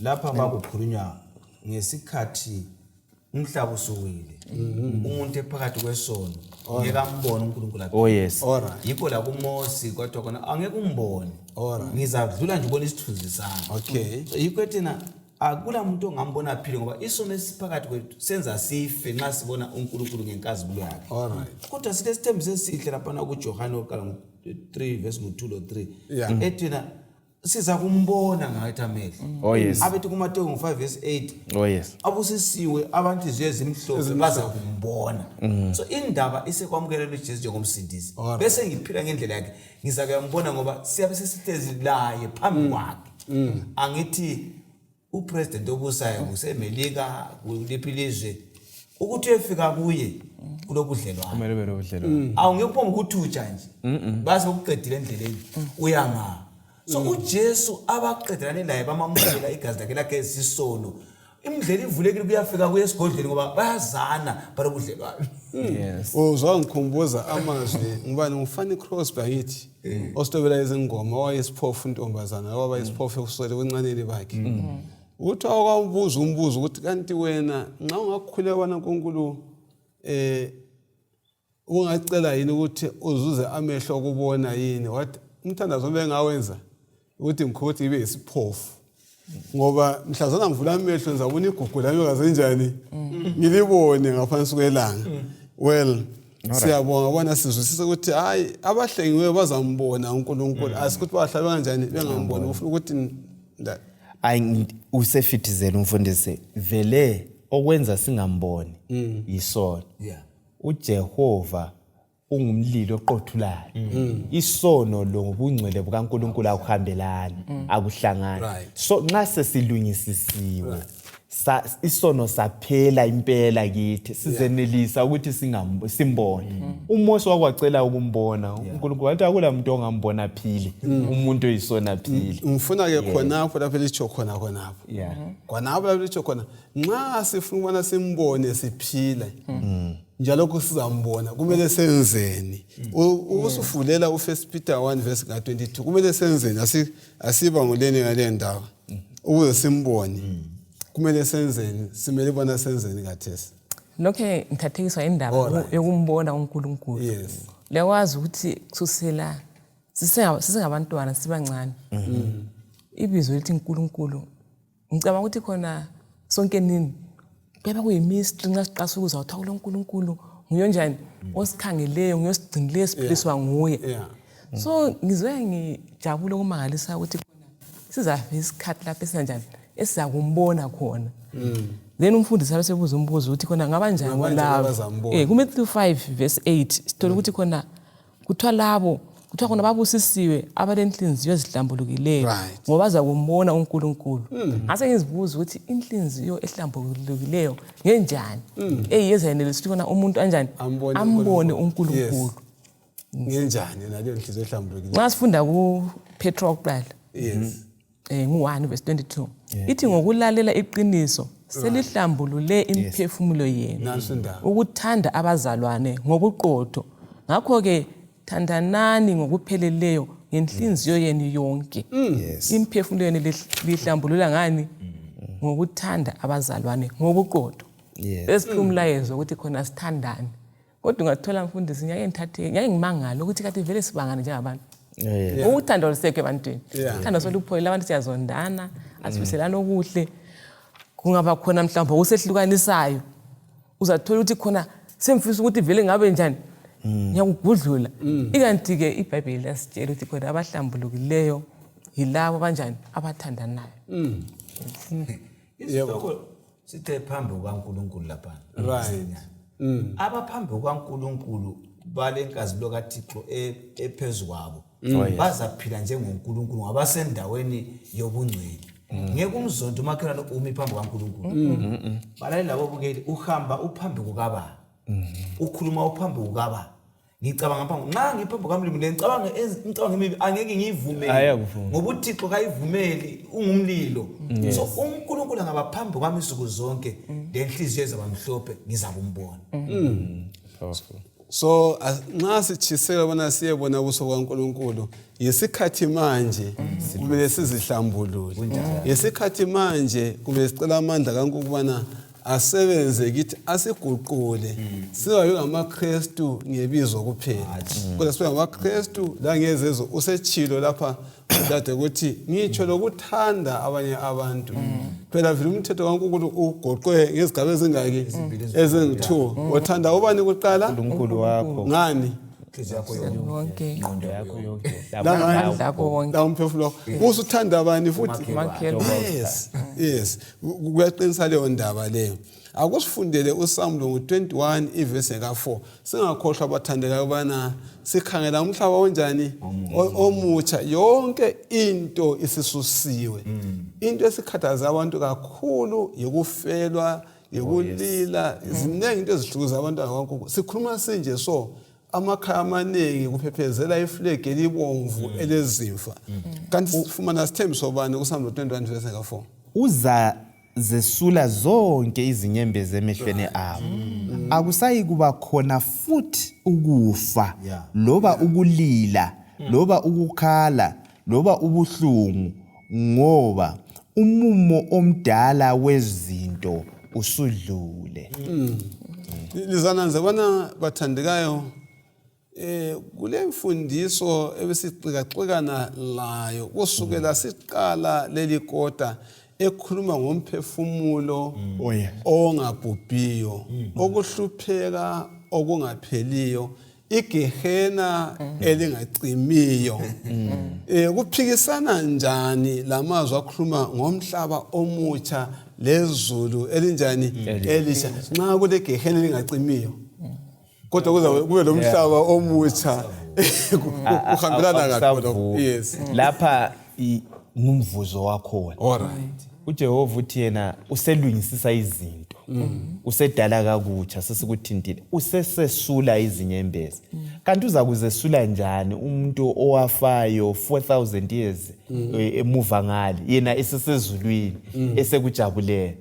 lapha bakukhulunywa ngesikhathi umhlaba usuwile umuntu ephakathi kwesono ngeke ambone uNkulunkulu Oh yes. yikho la kuMosi kodwa khona angeke umbone ngizadlula nje ubona isithunzi sami okay so yikho thina akula muntu ongambona aphile ngoba isono esiphakathi kwethu senza sife nxa sibona uNkulunkulu ngenkazimulo yakhe alright kodwa sile sithembiso esihle lapha kuJohane oqala 3 verse 2 lo 3 ethina siza kumbona ngathi amehlo Oh yes. abethi kuMateyu 5 verse 8 Oh yes. abusisiwe abantu izwe ezimhlophe baza kumbona so indaba isekwamukela uJesu njengomsindisi bese ngiphila ngendlela yakhe ngiza kuyambona ngoba siyabe sesihlezi laye phambi kwakhe angithi upresident obusayo kusemelika kuliphilizwe ukuthi uyefika kuye kulobudlelwano Kumele ube nobudlelwano. awungeke uphonge ukuthutsha nje base ukuqedile endleleni uyanga so uJesu abaqedelane naye bamamukela igazi lakhe lakhe esisono imidlela ivulekile kuyafika kuye esigodlweni ngoba bayazana balobudlelwano Yes. uzangikhumbuza amazwi ngibani ngufani Crosby ngithi ositobela izingoma wayesiphofu intombazana waba isiphofu ekusole kwencaneni bakhe uthi awukambuza umbuzo ukuthi kanti wena nxa ungakhuleka bona uNkulunkulu ungacela yini ukuthi uzuze amehlo okubona yini wathi umthandazo bengawenza ukuthi ngikhothi ibe isiphofu ngoba mhlazana ngivula amehlo ngizabona igugu lami kasenjani ngilibone ngaphansi kwelanga well siyabonga bona sizwisisa ukuthi hayi abahlengiwe bazambona uNkulunkulu asikuthi bahlaba kanjani bengamboni ufuna ukuthi usefithizela umfundisi vele okwenza singamboni isono uJehova ungumlilo oqothulayo isono lo ngobungcwele bukaNkulunkulu akuhambelani akuhlangani so nxa sesilungisisiwe isono saphela impela kithi sizenelisa ukuthi simbone uMose wakwacela ukumbona uNkulunkulu wathi akula muntu ongambona phile umuntu oyisona phile ngifuna ke khonapho lapho licho khona khonapho khonapho lapho licho khona nxa sifuna ubona simbone siphila njalo kusizambona kumele senzeni usufulela uFirst Peter 1 verse 22 kumele senzeni asiba ngoleni ngale ndawo ukuze simbone kumele senzeni simele bona senzeni kathesi lokho ngithathekiswa indaba yokumbona uNkulunkulu yes lewazi ukuthi kususela sisengabantwana sibancane ibizo lithi uNkulunkulu ngicabanga ukuthi khona sonke nini beba kuyimistry nxa siqasa ukuza uthakulo uNkulunkulu nguyonjani osikhangeleyo nguyosigcinileyo siphiliswa nguye so ngizwe ngijabule ukumangalisa ukuthi khona sizafika isikhathi lapho esinjani esiza kumbona khona then umfundisi sabe sebuza umbuzo ukuthi khona ngaba njani labo kuMateyu 5 verse 8 sithola ukuthi khona kuthiwa labo kuthiwa khona babusisiwe abalenhliziyo ezihlambulukileyo ngoba baza kumbona uNkulunkulu ngase ngizibuza ukuthi inhliziyo ehlambulukileyo ngenjani eyiyenelisa ukuthi khona umuntu anjani ambone uNkulunkulu ngenjani naleyo inhliziyo ehlambulukileyo nxa sifunda kuPetro oqala ngu1 verse 22 ithi ngokulalela iqiniso selihlambulule imphefumulo yenu ukuthanda abazalwane ngobuqotho ngakho ke thandanani ngokupheleleyo ngenhliziyo yenu yonke imphefumulo yenu lihlambulula ngani ngokuthanda abazalwane ngobuqotho esiphumulayezo ukuthi khona sithandane kodwa ungathola mfundisi ngeke ngimangala ukuthi kathi vele sibangane njengabantu uthando lusekho ebantwini uthando solupholile abantu siyazondana asifiselana okuhle kungaba khona mhlawumbe usehlukanisayo uzathola ukuthi khona semfisa ukuthi vele ngabe njani ngiyakugudlula ikanti ke iBhayibheli lasitshela ukuthi khona abahlambulukileyo yilabo kanjani abathandanayo isihloko sithe phambi kukaNkulunkulu lapha abaphambi kukaNkulunkulu balenkazimulo kaThixo ephezulu kwabo bazaphila njengoNkulunkulu ngabasendaweni yobungcwele ngeke umzonto umakhelwane umi phambi kaNkulunkulu balale labo bukeli uhamba uphambi kukababa ukhuluma uphambi kukababa ngicabanga phambi nxa ngiphambi kaMlimi ngicabanga emibi angeke ngiyivumele ngoba uThixo kayivumeli ungumlilo so uNkulunkulu ngaba phambi kwami insuku zonke lenhliziyo ezabamhlophe ngizakumbona. So nxa sitshisela bona siyebona ubuso kaNkulunkulu yesikhathi manje kumele sizihlambulule yesikhathi manje kumele sicela amandla kaNkulunkulu kubana asebenze kithi asiguqule singabi ngamaKristu ngebizo kuphela kodwa sibe ngamaKristu la ngezezo usetshilo lapha dade ukuthi ngitsho lokuthanda abanye abantu phela vile umthetho kaNkulunkulu ugoqwe ngezigaba ezingaki ezingu-2 uthanda ubani kuqala uNkulunkulu wakho ngani wonke ingqondo yakho yonke lakho wonke la umphefumulo wakho usuthanda abani futhi yes kuyaqinisa leyo ndaba leyo akusifundele uSamulo ngo-21 ivesi ka4 singakhohlwa abathandekayo bana sikhangela umhlaba onjani omutsha yonke into isisusiwe into esikhathaza abantu kakhulu yikufelwa yikulila ziningi into ezihlukuza abantu kakhulu sikhuluma sinje so amakhaya amaningi kuphephezela iflegi elibomvu elezimfa kanti sifumana sithembiso bani kuSamulo 21 verse ka4 uza zesula zonke izinyembezi emehlweni abo akusayi kuba khona futhi ukufa loba ukulila loba ukukhala loba ubuhlungu ngoba umumo omdala wezinto usudlule. Lizananze bona bathandekayo kule mfundiso ebesixikaxikana layo kusukela siqala leli kota ekhuluma ngomphefumulo ongabhubhiyo okuhlupheka okungapheliyo igehena elingacimiyo kuphikisana njani lamazwi akhuluma ngomhlaba omutsha lezulu elinjani elisha nxa kule gehena elingacimiyo kodwa kuza kube lomhlaba omutsha kuhambelana kakhulu yes lapha ngumvuzo wakhona. Alright. uJehova uthi yena uselungisisa izinto usedala kakutsha sesikuthintile usesesula izinyembezi kanti uza kuzesula njani umuntu owafayo 4000 years emuva ngale yena esesezulwini esekujabulela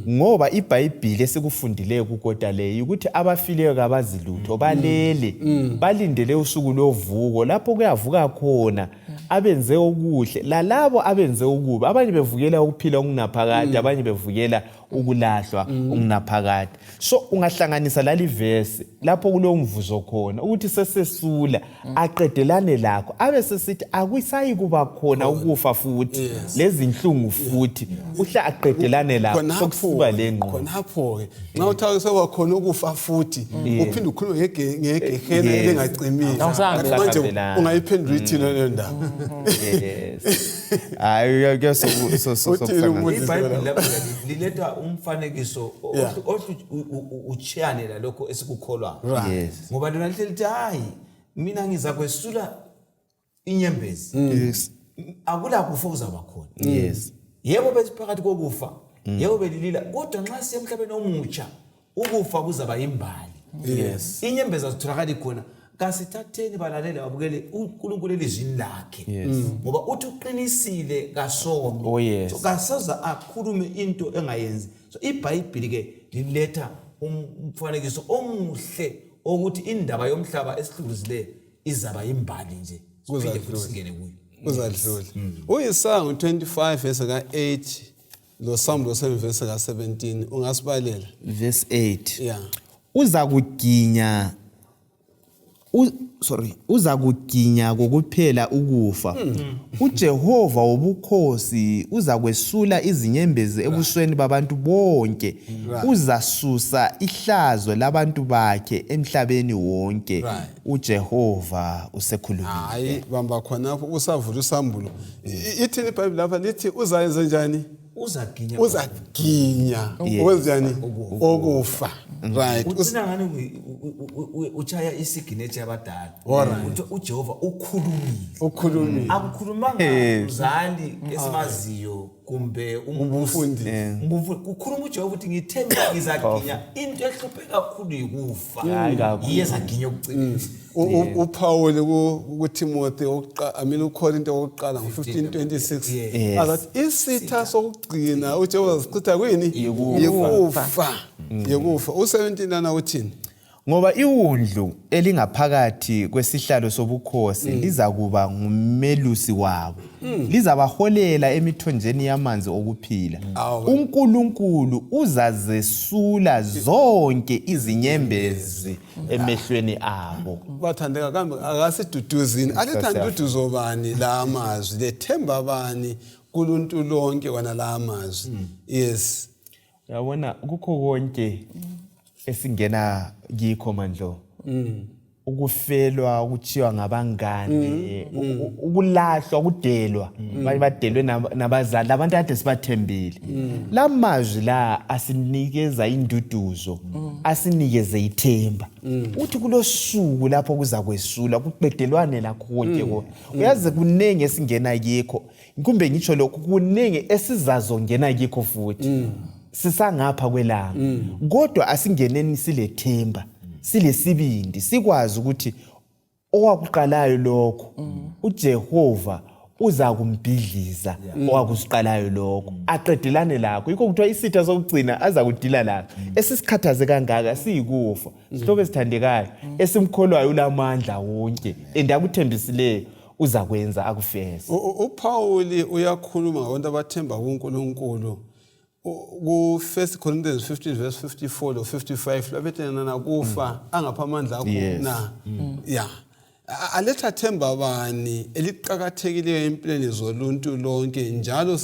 ngoba iBhayibheli esikufundileyo kukota leyo ukuthi abafileyo kabazilutho balele balindele usuku lovuko lapho kuyavuka khona abenze okuhle lalabo abenze okubi abanye bevukela ukuphila okunaphakade abanye bevukela ukulahlwa okunaphakade so ungahlanganisa lali verse lapho kulo mvuzo khona ukuthi sesesula aqedelane lakho abe sesithi akusayi kuba khona ukufa futhi lezi inhlungu futhi uhla aqedelane lakho sokusuka lengqondo khonapho ke nxa uthawe soba khona ukufa futhi uphinde ukhulume ngegehena elingacimiyo manje ungayiphendula ithina le ndaba hayi ke so iBhayibheli lapho liletha umfanekiso uchiyane lalokho esikukholwa ngoba lona lithi hayi mina ngiza kwesula inyembezi akula kufa uzaba khona yebo besiphakathi kokufa yebo belilila kodwa nxa siye emhlabeni omutsha ukufa kuzaba imbali inyembezi azitholakali khona kasithatheni balalele babukele uNkulunkulu elizwini lakhe ngoba uthi uqinisile kasono so kasaza akhulume into engayenzi so iBhayibheli ke liletha umfanekiso omuhle ukuthi indaba yomhlaba esihluzileyo izaba imbali nje siphinde futhi singene kuyo kuzadlula uYesaya 25 verse ka8 lo Samuel 7 verse ka17 ungasibalela verse 8 yeah uza kuginya kokuphela ukufa uJehova wobukhosi uza kwesula izinyembezi ebusweni babantu bonke uzasusa ihlazo labantu bakhe emhlabeni wonke uJehova usekhulumile hayi bamba khonapho usavula usambulo ithini iBhayibheli lapha lithi uzayenza njani uzaginya wenzani okufa right uthina ngani uchaya isiginethi yabadala uthi uJehova ukhulumile ukukhulumanga akukhulumanga umzali esimaziyo kumbe umfundi. kukhuluma uJehova ukuthi ngithemba ngizaginya into ehluphe kakhulu yikufa iyezaginya ukugcina. uPaul kuTimothy uKorinte wokuqala ngo15:26 azathi isitha sokugcina uJehova uzichitha kwini yikufa. U17 lana uthini? Ngoba iwundlu elingaphakathi kwesihlalo sobukhosi liza kuba ngumelusi wabo. Lizabaholela emithonjeni yamanzi okuphila. uNkulunkulu uzazesula zonke izinyembezi emehlweni abo. Bathandeka kambe akasiduduzini alithanduduzo bani la amazwi lethemba bani kuluntu lonke wana la amazwi. Yes. Yabona kukho konke esingena kikho mandlo. Ukufelwa, ukuchiwa ngabangane, ukulahlwa, ukudelwa, badelwe nabazali, abantu ade sibathembile. Lamazwi la asinikeza induduzo, asinikeze ithemba. Uthi kulosuku lapho kuza kwesula, kuqedelwane lakho konke konke. Uyazi kunenge esingena kikho, kumbe ngitsho lokho kunenge esizazongena kikho futhi. Sisangapha kwelanga. Kodwa asingeneni silethemba. Silesibindi sikwazi ukuthi owakuqalayo lokho uJehova uza kumbhidliza owakusiqalayo lokho aqedelane lakho. Yikho kuthiwa isitha sokugcina aza kudila lakho esisikhathaze kangaka siyikufa. Sihlobo esithandekayo esimkholwayo ulamandla wonke endakuthembisileyo uza kwenza akufeze. uPaul uyakhuluma ngabantu abathemba kuNkulunkulu. Ku1 Corinthians 15:54 lo 55 labethena nakufa angapha amandla akho na. Aletha themba bani eliqhakathekileyo empilweni zoluntu lonke njalo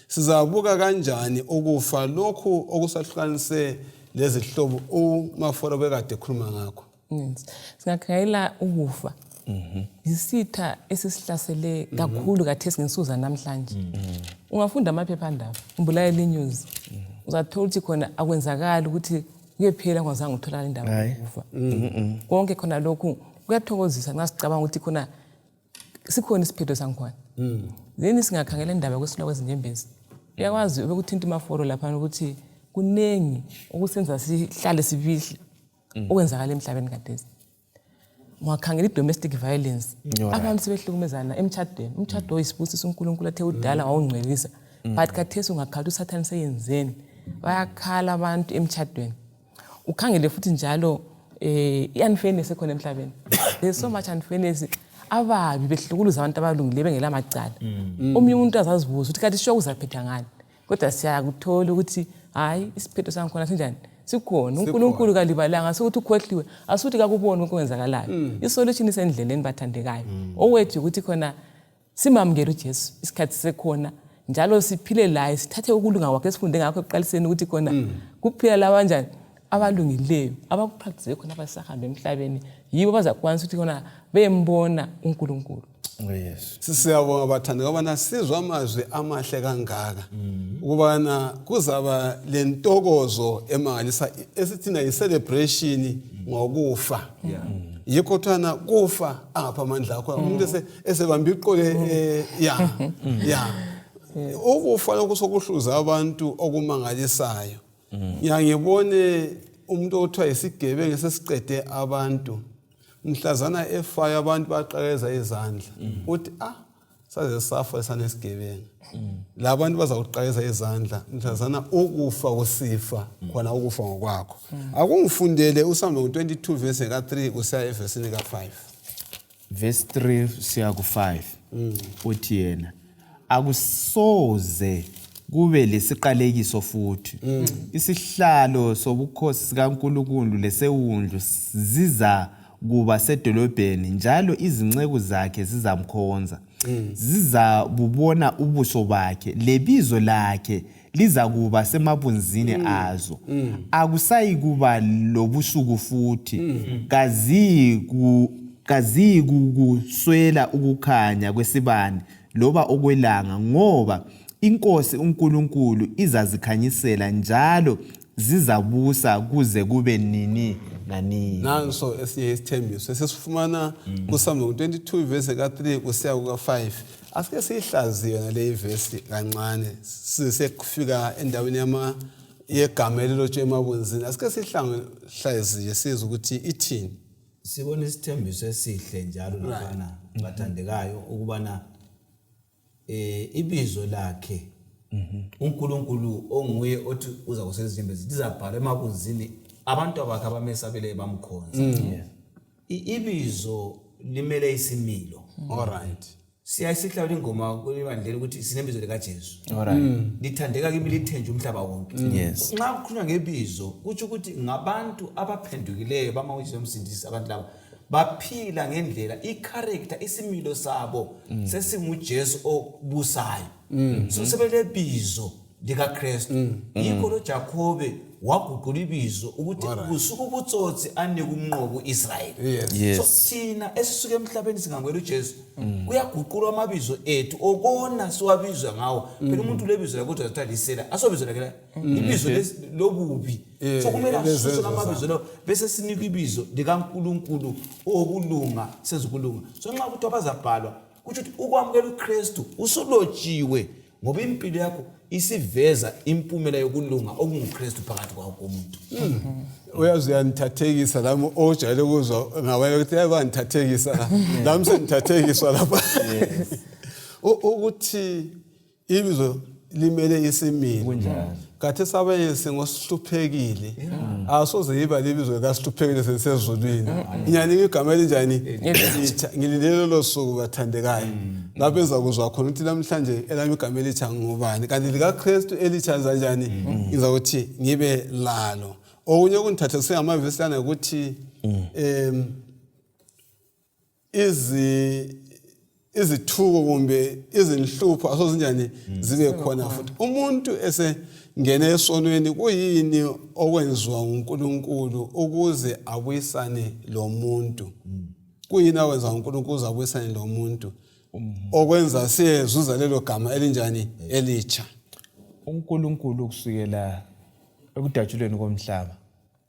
sizabuka kanjani ukufa lokhu okusahlukanise lezihlobo uMaforo bekade ekhuluma ngakho. Singakhayela ukufa. Isitha esisihlasele kakhulu kathesi ngensuza namhlanje. Ungafunda amaphephandaba, umbulayeli news. Uzathola ukuthi khona akwenzakala ukuthi kuyephela ngazange uthola indaba yokufa. Konke khona lokhu kuyathokozisa nxa sicabanga ukuthi khona sikhona isiphetho sangikhona. Zeni singakhangela indaba kwesula kwezinyembezi. Uyakwazi ukuthinta iMaforo lapha ukuthi kunengi okusenza sihlale sibihla okwenzakala emhlabeni kathesi. Ungakhangela domestic violence. Abantu sebehlukumezana emtshadweni. Umtshado oyisibusiso uNkulunkulu athe udala wawungcwelisa. But kathesi ungakhala uSathane seyenzeni. Bayakhala abantu emtshadweni. Ukhangele futhi njalo iunfairness ekhona emhlabeni. There's so much unfairness. Ababi behlukuluza abantu abalungile bengela macala. Omunye umuntu azazibuza ukuthi kanti sho uzaphetha ngani. Kodwa siyakuthola ukuthi hayi isiphetho sangikhona sinjani. Sikhona uNkulunkulu kalibalanga sokuthi ukhohliwe asuthi kakubona okwenzakalayo. Isolution isendleleni bathandekayo. Owethu ukuthi khona simamukele uJesu isikhathi sekhona njalo siphile laye sithathe ukulunga kwakhe sifunde ngakho eqaliseni ukuthi khona kuphila labanjani abalungileyo abakupractice khona abasahamba emhlabeni yibo bazakwanisa ukuthi khona bembona uNkulunkulu. Yes. Sisiyabonga bathandeka bana sizwa amazwi amahle kangaka. Ukubana kuzaba lentokozo emangalisa esithina icelebration ngokufa. Yikho thana kufa angapha amandla akho. Umuntu esebamba iqole ukufa lokusokuhluza abantu okumangalisayo. Ngiyangibone umuntu othiwa isigebengu sesiqede abantu. Mhlazana efaya abantu baqhakeza izandla uthi saze safa sanesigebengu labantu bazakuqhakeza izandla mhlazana ukufa kusifa khona ukufa ngokwakho. Akungifundele uSamuel 22 verse ka3 kusiya evesini ka5. Verse 3 siya ku5 uthi yena akusoze kube lesiqalekiso futhi isihlalo sobukhosi sikaNkulunkulu lesewundlu ziza kuba sedolobheni njalo izinceku zakhe zizamkhonza. Zizabubona ubuso bakhe lebizo lakhe liza kuba semabunzini azo. Akusayi kuba lobusuku futhi kazi kukuswela ukukhanya kwesibani loba okwelanga ngoba inkosi uNkulunkulu izazikhanyisela njalo zizabusa kuze kube nini nani. Nanso esinye isithembiso sesifumana kuSamuel 22 verse ka3 kusiya ku5. asike sihlaziye nale verse kancane sisekufika endaweni yegama elilotshwe emabunzini. Asike sihlaziye sizwe ukuthi ithini. Sibona isithembiso esihle njalo laphana bathandekayo ukubana ibizo lakhe uNkulunkulu onguye othi uza kusezijembezi lizabhalwa emabunzini abantu abakhe abamesabele bamkhonza. Ibizo limele isimilo. All right. Siyayisihlawula ingoma kwibandlela ukuthi sinebizo lika Jesu. All right. Lithandeka kimi lithenje umhlaba wonke. Yes. Nxa kukhulunywa ngebizo kuthi ukuthi ngabantu abaphendukileyo bamawizwe umsindisi abantu laba baphila ngendlela icharacter isimilo sabo sesinguJesu obusayo. So sebele bizo lika Kristu. Yikho lo Jacobe waguqula ibizo ukuthi kusuka ubutsotsi anike umnqobo Israel. Yes. So thina esisuke emhlabeni singamwela uJesu kuyaguqulwa amabizo ethu okona siwabizwa ngawo. Phela umuntu lebizo lakho uzathandisela asobizwa lakhe ibizo lobubi. So kumele asuse amabizo lo bese sinika ibizo likaNkulunkulu okulunga sezikulunga. So nxa kuthi abazabhalwa kuthi ukwamukela uKristu usolotshiwe ngoba impilo yakho isiveza impumela yokulunga okunguKristu phakathi kwakho umuntu. Uyazi uyanithathekisa lami ojayele ukuzwa ngabanye ukuthi ayabangithathekisa lami senithathekiswa lapha. Ukuthi ibizo limele isimilo. Kathi sabaye singosihluphekile. Asoze yiba libizo likasihluphekile sesezulwini. Inyanika igama elinjani? Ngililelo losuku bathandekayo. Lapho ezakuzwa khona ukuthi namhlanje elami igama elitsha ngubani kanti lika Kristu elitsha kanjani ngizakuthi ngibe lalo. Okunye kunithatha singamavesi lana ukuthi izithuko kumbe izinhlupho asozinjani zibe khona futhi. Umuntu esengene esonweni kuyini okwenziwa uNkulunkulu ukuze abuyisane lo muntu. Kuyini akwenza uNkulunkulu ukuze abuyisane lo muntu okwenza siyezuza lelo gama elinjani elitsha. uNkulunkulu kusukela ekudatshulweni komhlaba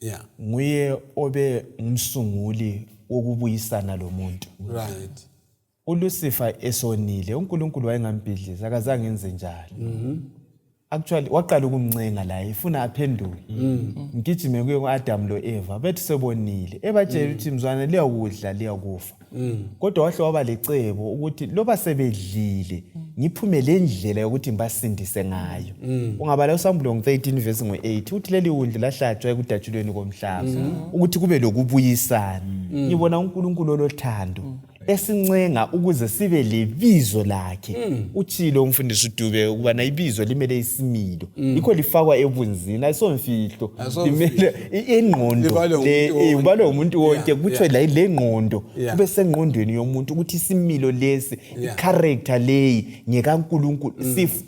Yeah. nguye obe umsunguli wokubuyisana lo muntu. Right. uLucifer esonile uNkulunkulu wayengambhidliza akazange enze njalo. Actually waqala ukumncenga la efuna aphenduke. Ngigijime kuye kuAdam lo Eva bethi sebonile ebatshela ukuthi mzwana liyakudla liyakufa. Kodwa wahle waba lecebo ukuthi loba sebedlile ngiphume lendlela yokuthi ngibasindise ngayo. Ungabala uSambulo 13 verse 8 uthi leli undle lahlatshwa ekudatshulweni komhlaba ukuthi kube lokubuyisana. Ngibona uNkulunkulu olothando esincenga ukuze sibe lebizo lakhe. Utshilo umfundisi uDube ukuba na ibizo limele isimilo. Yikho lifakwa ebunzini ayisomfihlo. Limele ingqondo ubalwe umuntu wonke kuthiwe la ile ngqondo kube sengqondweni yomuntu ukuthi isimilo lesi icharacter leyi ngekaNkulunkulu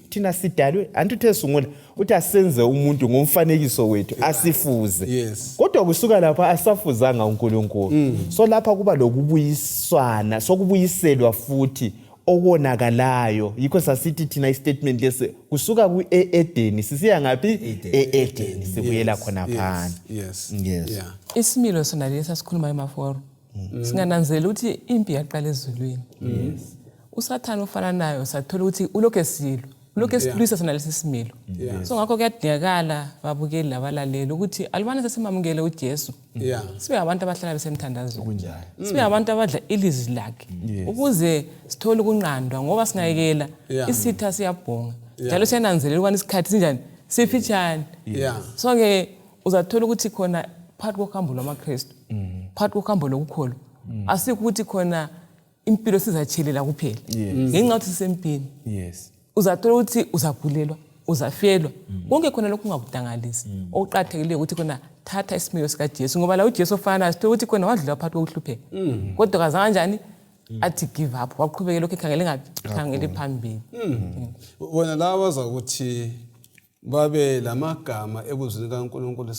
thina sidalwe antuthe sungula uthi asenze umuntu ngomfanekiso wethu asifuze. Kodwa kusuka lapha asafuzanga uNkulunkulu. So lapha kuba lokubuyiswana sokubuyiselwa futhi okonakalayo. Yikho sasithi thina istatement lesi kusuka kuEden sisiya ngapi eEden sibuyela khona phana. Yes. Isimilo sona lesi sikhuluma emaforo. Singananzela ukuthi impi yaqala ezulwini. uSathane ufana nayo sathola ukuthi ulokho esilo ulokho esilwisa sona lesi similo. So ngakho kuyadingakala babukeli labalaleli ukuthi alibane sesimamukele uJesu. Sibe abantu abahlala besemthandazo. Sibe abantu abadla ilizwi lakhe ukuze sithole ukunqandwa ngoba singayekela isitha siyabhonga. Njalo siyananzelela ukuthi isikhathi sinjani sifitshane. So ke uzathola ukuthi khona phakathi kohambo lwamaKristu phakathi kohambo lokukholwa asikuthi khona impilo sizatshelela kuphela ngenxa yokuthi sisempini. Uzathola ukuthi uzagulelwa uzafelwa konke khona lokhu ungakudangalisi. Okuqathekileyo ukuthi khona thatha isimilo sikaJesu ngoba la uJesu ofana sithola ukuthi khona wadlula phakathi kokuhlupheka kodwa kaza kanjani athi give up waqhubekela lokho ekhangele ngathi khangele phambili. Bona laba bazakuthi babe lamagama ebuzweni kaNkulunkulu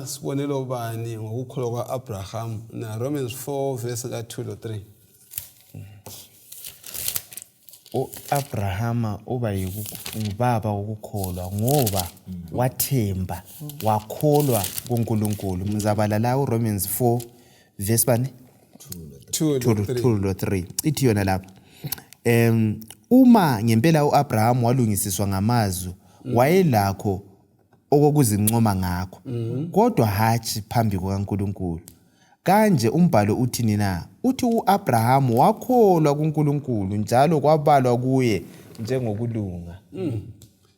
sibonelo bani ngokukholwa kwaAbraham na Romans 4 verse 2 to 3. uAbrahama uba yibaba ukukholwa ngoba wathemba wakholwa kuNkulunkulu. Mzabala la uRomans 4 verse bani 2 to 3 ithi yona lapha Uma ngempela uAbraham walungisiswa ngamazwi wayelakho okuzincoma ngakho kodwa hathi phambi kukaNkulunkulu. Kanje umbhalo uthini na? Uthi uAbraham wakholwa kuNkulunkulu njalo kwabalwa kuye njengokulunga.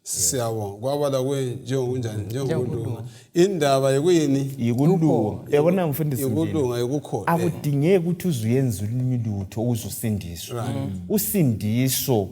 Siyabonga kwabala kuye njengokulunga. Indaba yikuyini? Yikulunga. Yabona mfundisi yikulunga yikukholwa. Akudingeki ukuthi uzuyenza olunye lutho uzusindiswa. Usindiso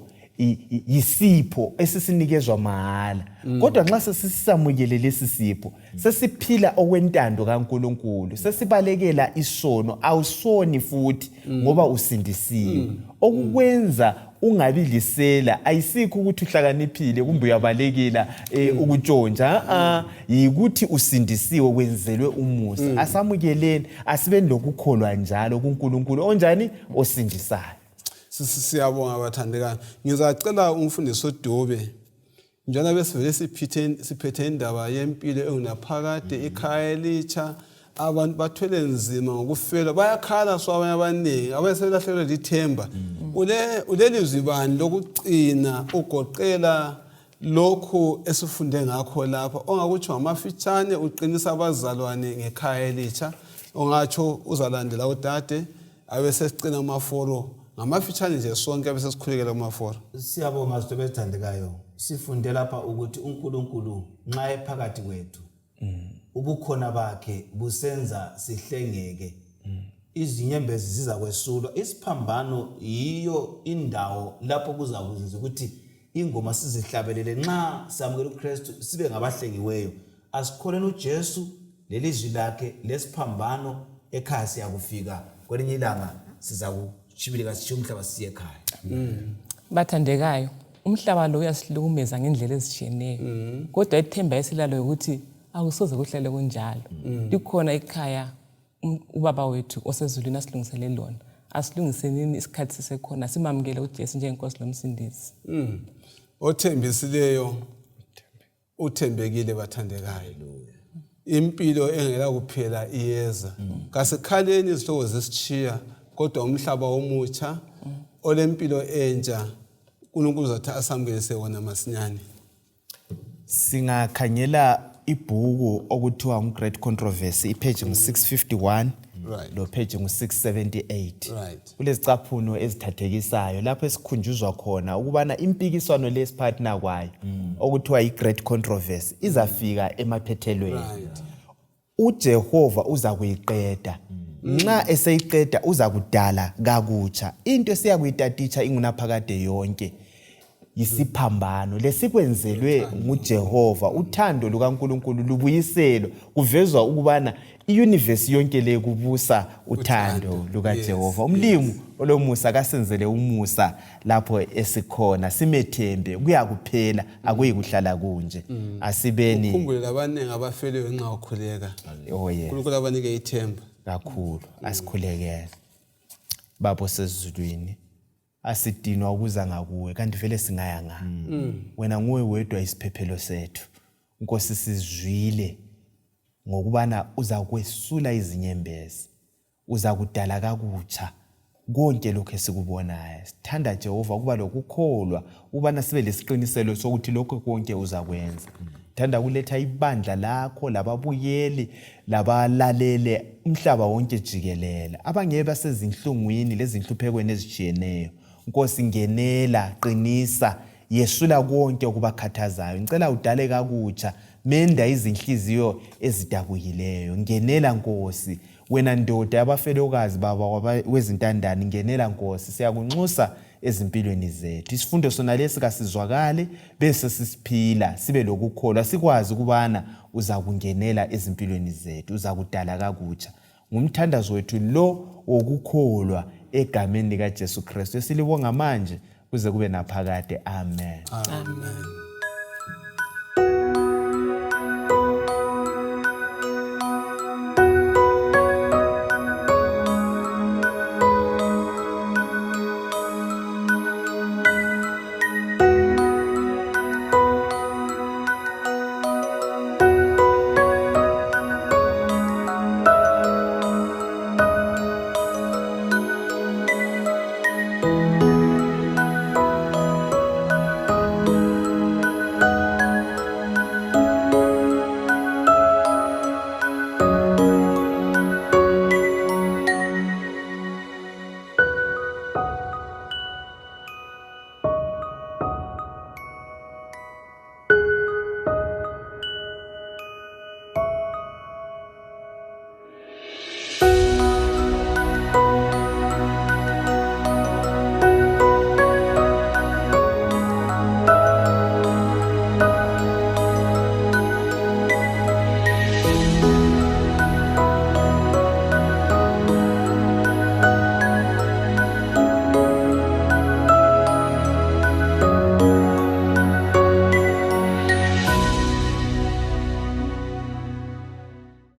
yisipho esisinikezwa mahala. Kodwa nxa sesisamukele lesi sipho, sesiphila okwentando kaNkulunkulu, sesibalekela isono, awusoni futhi ngoba usindisiwe. Okukwenza ungabilisela ayisikho ukuthi uhlakaniphile kumbe uyabalekela ukutshontsha, yikuthi usindisiwe kwenzelwe umusa. Asamukeleni, asibeni lokukholwa njalo kuNkulunkulu onjani osindisayo. Siyabonga abathandekayo. Ngizacela umfundisi uDube njalo besivele siphethe indaba yempilo engunaphakade ekhaya elitsha. Abantu bathwele nzima ngokufela, bayakhala abanye abaningi, abaselahlekelwe lithemba. Ulelizwi bani lokucina ugoqela lokhu esifunde ngakho lapha, ongakutsho ngamafitshane uqinisa abazalwane ngekhaya elitsha, ongatsho uzalandela udade abesesicina amaforo ngamafitshane nje sonke abesesikhulekela amaforo. Siyabonga sithobe ethandekayo. Sifunde lapha ukuthi uNkulunkulu nxa ephakathi kwethu ubukhona bakhe busenza sihlengeke. Izinyembezi ziza kwesulwa. Isiphambano yiyo indawo lapho kuzakuzenza ukuthi ingoma sizihlabelele nxa samukela uKristu sibe ngabahlengiweyo. Asikholeni uJesu lelizwi lakhe lesiphambano ekhaya siyakufika. Kwelinye ilanga siza kuchibilika sisho umhlaba siye ekhaya. Bathandekayo, umhlaba lo uyasihlukumeza ngendlela ezishiyeneyo. Kodwa ithemba esilalo ukuthi akusoze kuhlale kunjalo. Likhona ekhaya ubaba wethu osezulwini asilungisele lona. Asilungisenini isikhathi sisekhona, simamukele uJesu njengenkosi lomsindisi. Othembisileyo uthembekile bathandekayo. Impilo engela kuphela iyeza. Kasikhaleni izihlobo zesitshiya kodwa umhlaba omutsha olempilo entsha uNkulunkulu uzathi asamukelise wona masinyane. Singakhangela ibhuku okuthiwa uGreat Controversy, ipage 651 lo page 678. Kulezicaphuno ezithathekisayo lapho esikhunjuzwa khona ukubana impikiswano lesiphathina kwayo okuthiwa iGreat Controversy izafika emaphethelweni. uJehova uza kuyiqeda. Nxa eseyiqeda uza kudala kakutsha. Into esiyakuyitaticha ingunaphakade yonke yisiphambano lesikwenzelwe nguJehova. Uthando lukaNkulunkulu lubuyiselwa kuvezwa ukubana iuniverse yonke le kubusa uthando lukaJehova. Umlimi olomusa kasenzele umusa lapho esikhona, simethembe kuyakuphela akuyi kuhlala kunje. Asibeni ukhumbule abaningi abafeleyo nxa ukhuleka. uNkulunkulu abanike ithemba kakhulu. Asikhulekele babo sezulwini, asidinwa ukuza ngakuwe kanti vele singaya nga. Wena nguwe wedwa isiphephelo sethu. Nkosi sizwile ngokubana uza kwesula izinyembezi, uza kudala kakutsha konke lokho esikubonayo. Sithanda Jehova kuba lokukholwa ubana sibe lesiqiniselo sokuthi lokho konke uzakwenza. Thanda kuletha ibandla lakho lababuyeli labalalele umhlaba wonke jikelele abangeke basezinhlungwini lezinhluphekweni ezitshiyeneyo. Nkosi ngenela, qinisa, yesula konke okubakhathazayo. Ngicela udale kakutsha, menda izinhliziyo ezidabukileyo. Ngenela Nkosi, wena ndoda yabafelokazi baba wezintandane, ngenela Nkosi, siyakunxusa ezimpilweni zethu. Isifundo sona lesi kasizwakale bese sisiphila, sibe lokukholwa, sikwazi ukubana uza kungenela ezimpilweni zethu, uza kudala kakutsha. Ngumthandazo wethu lo wokukholwa egameni likaJesu Kristu esilibonga manje kuze kube naphakade. Amen. Amen.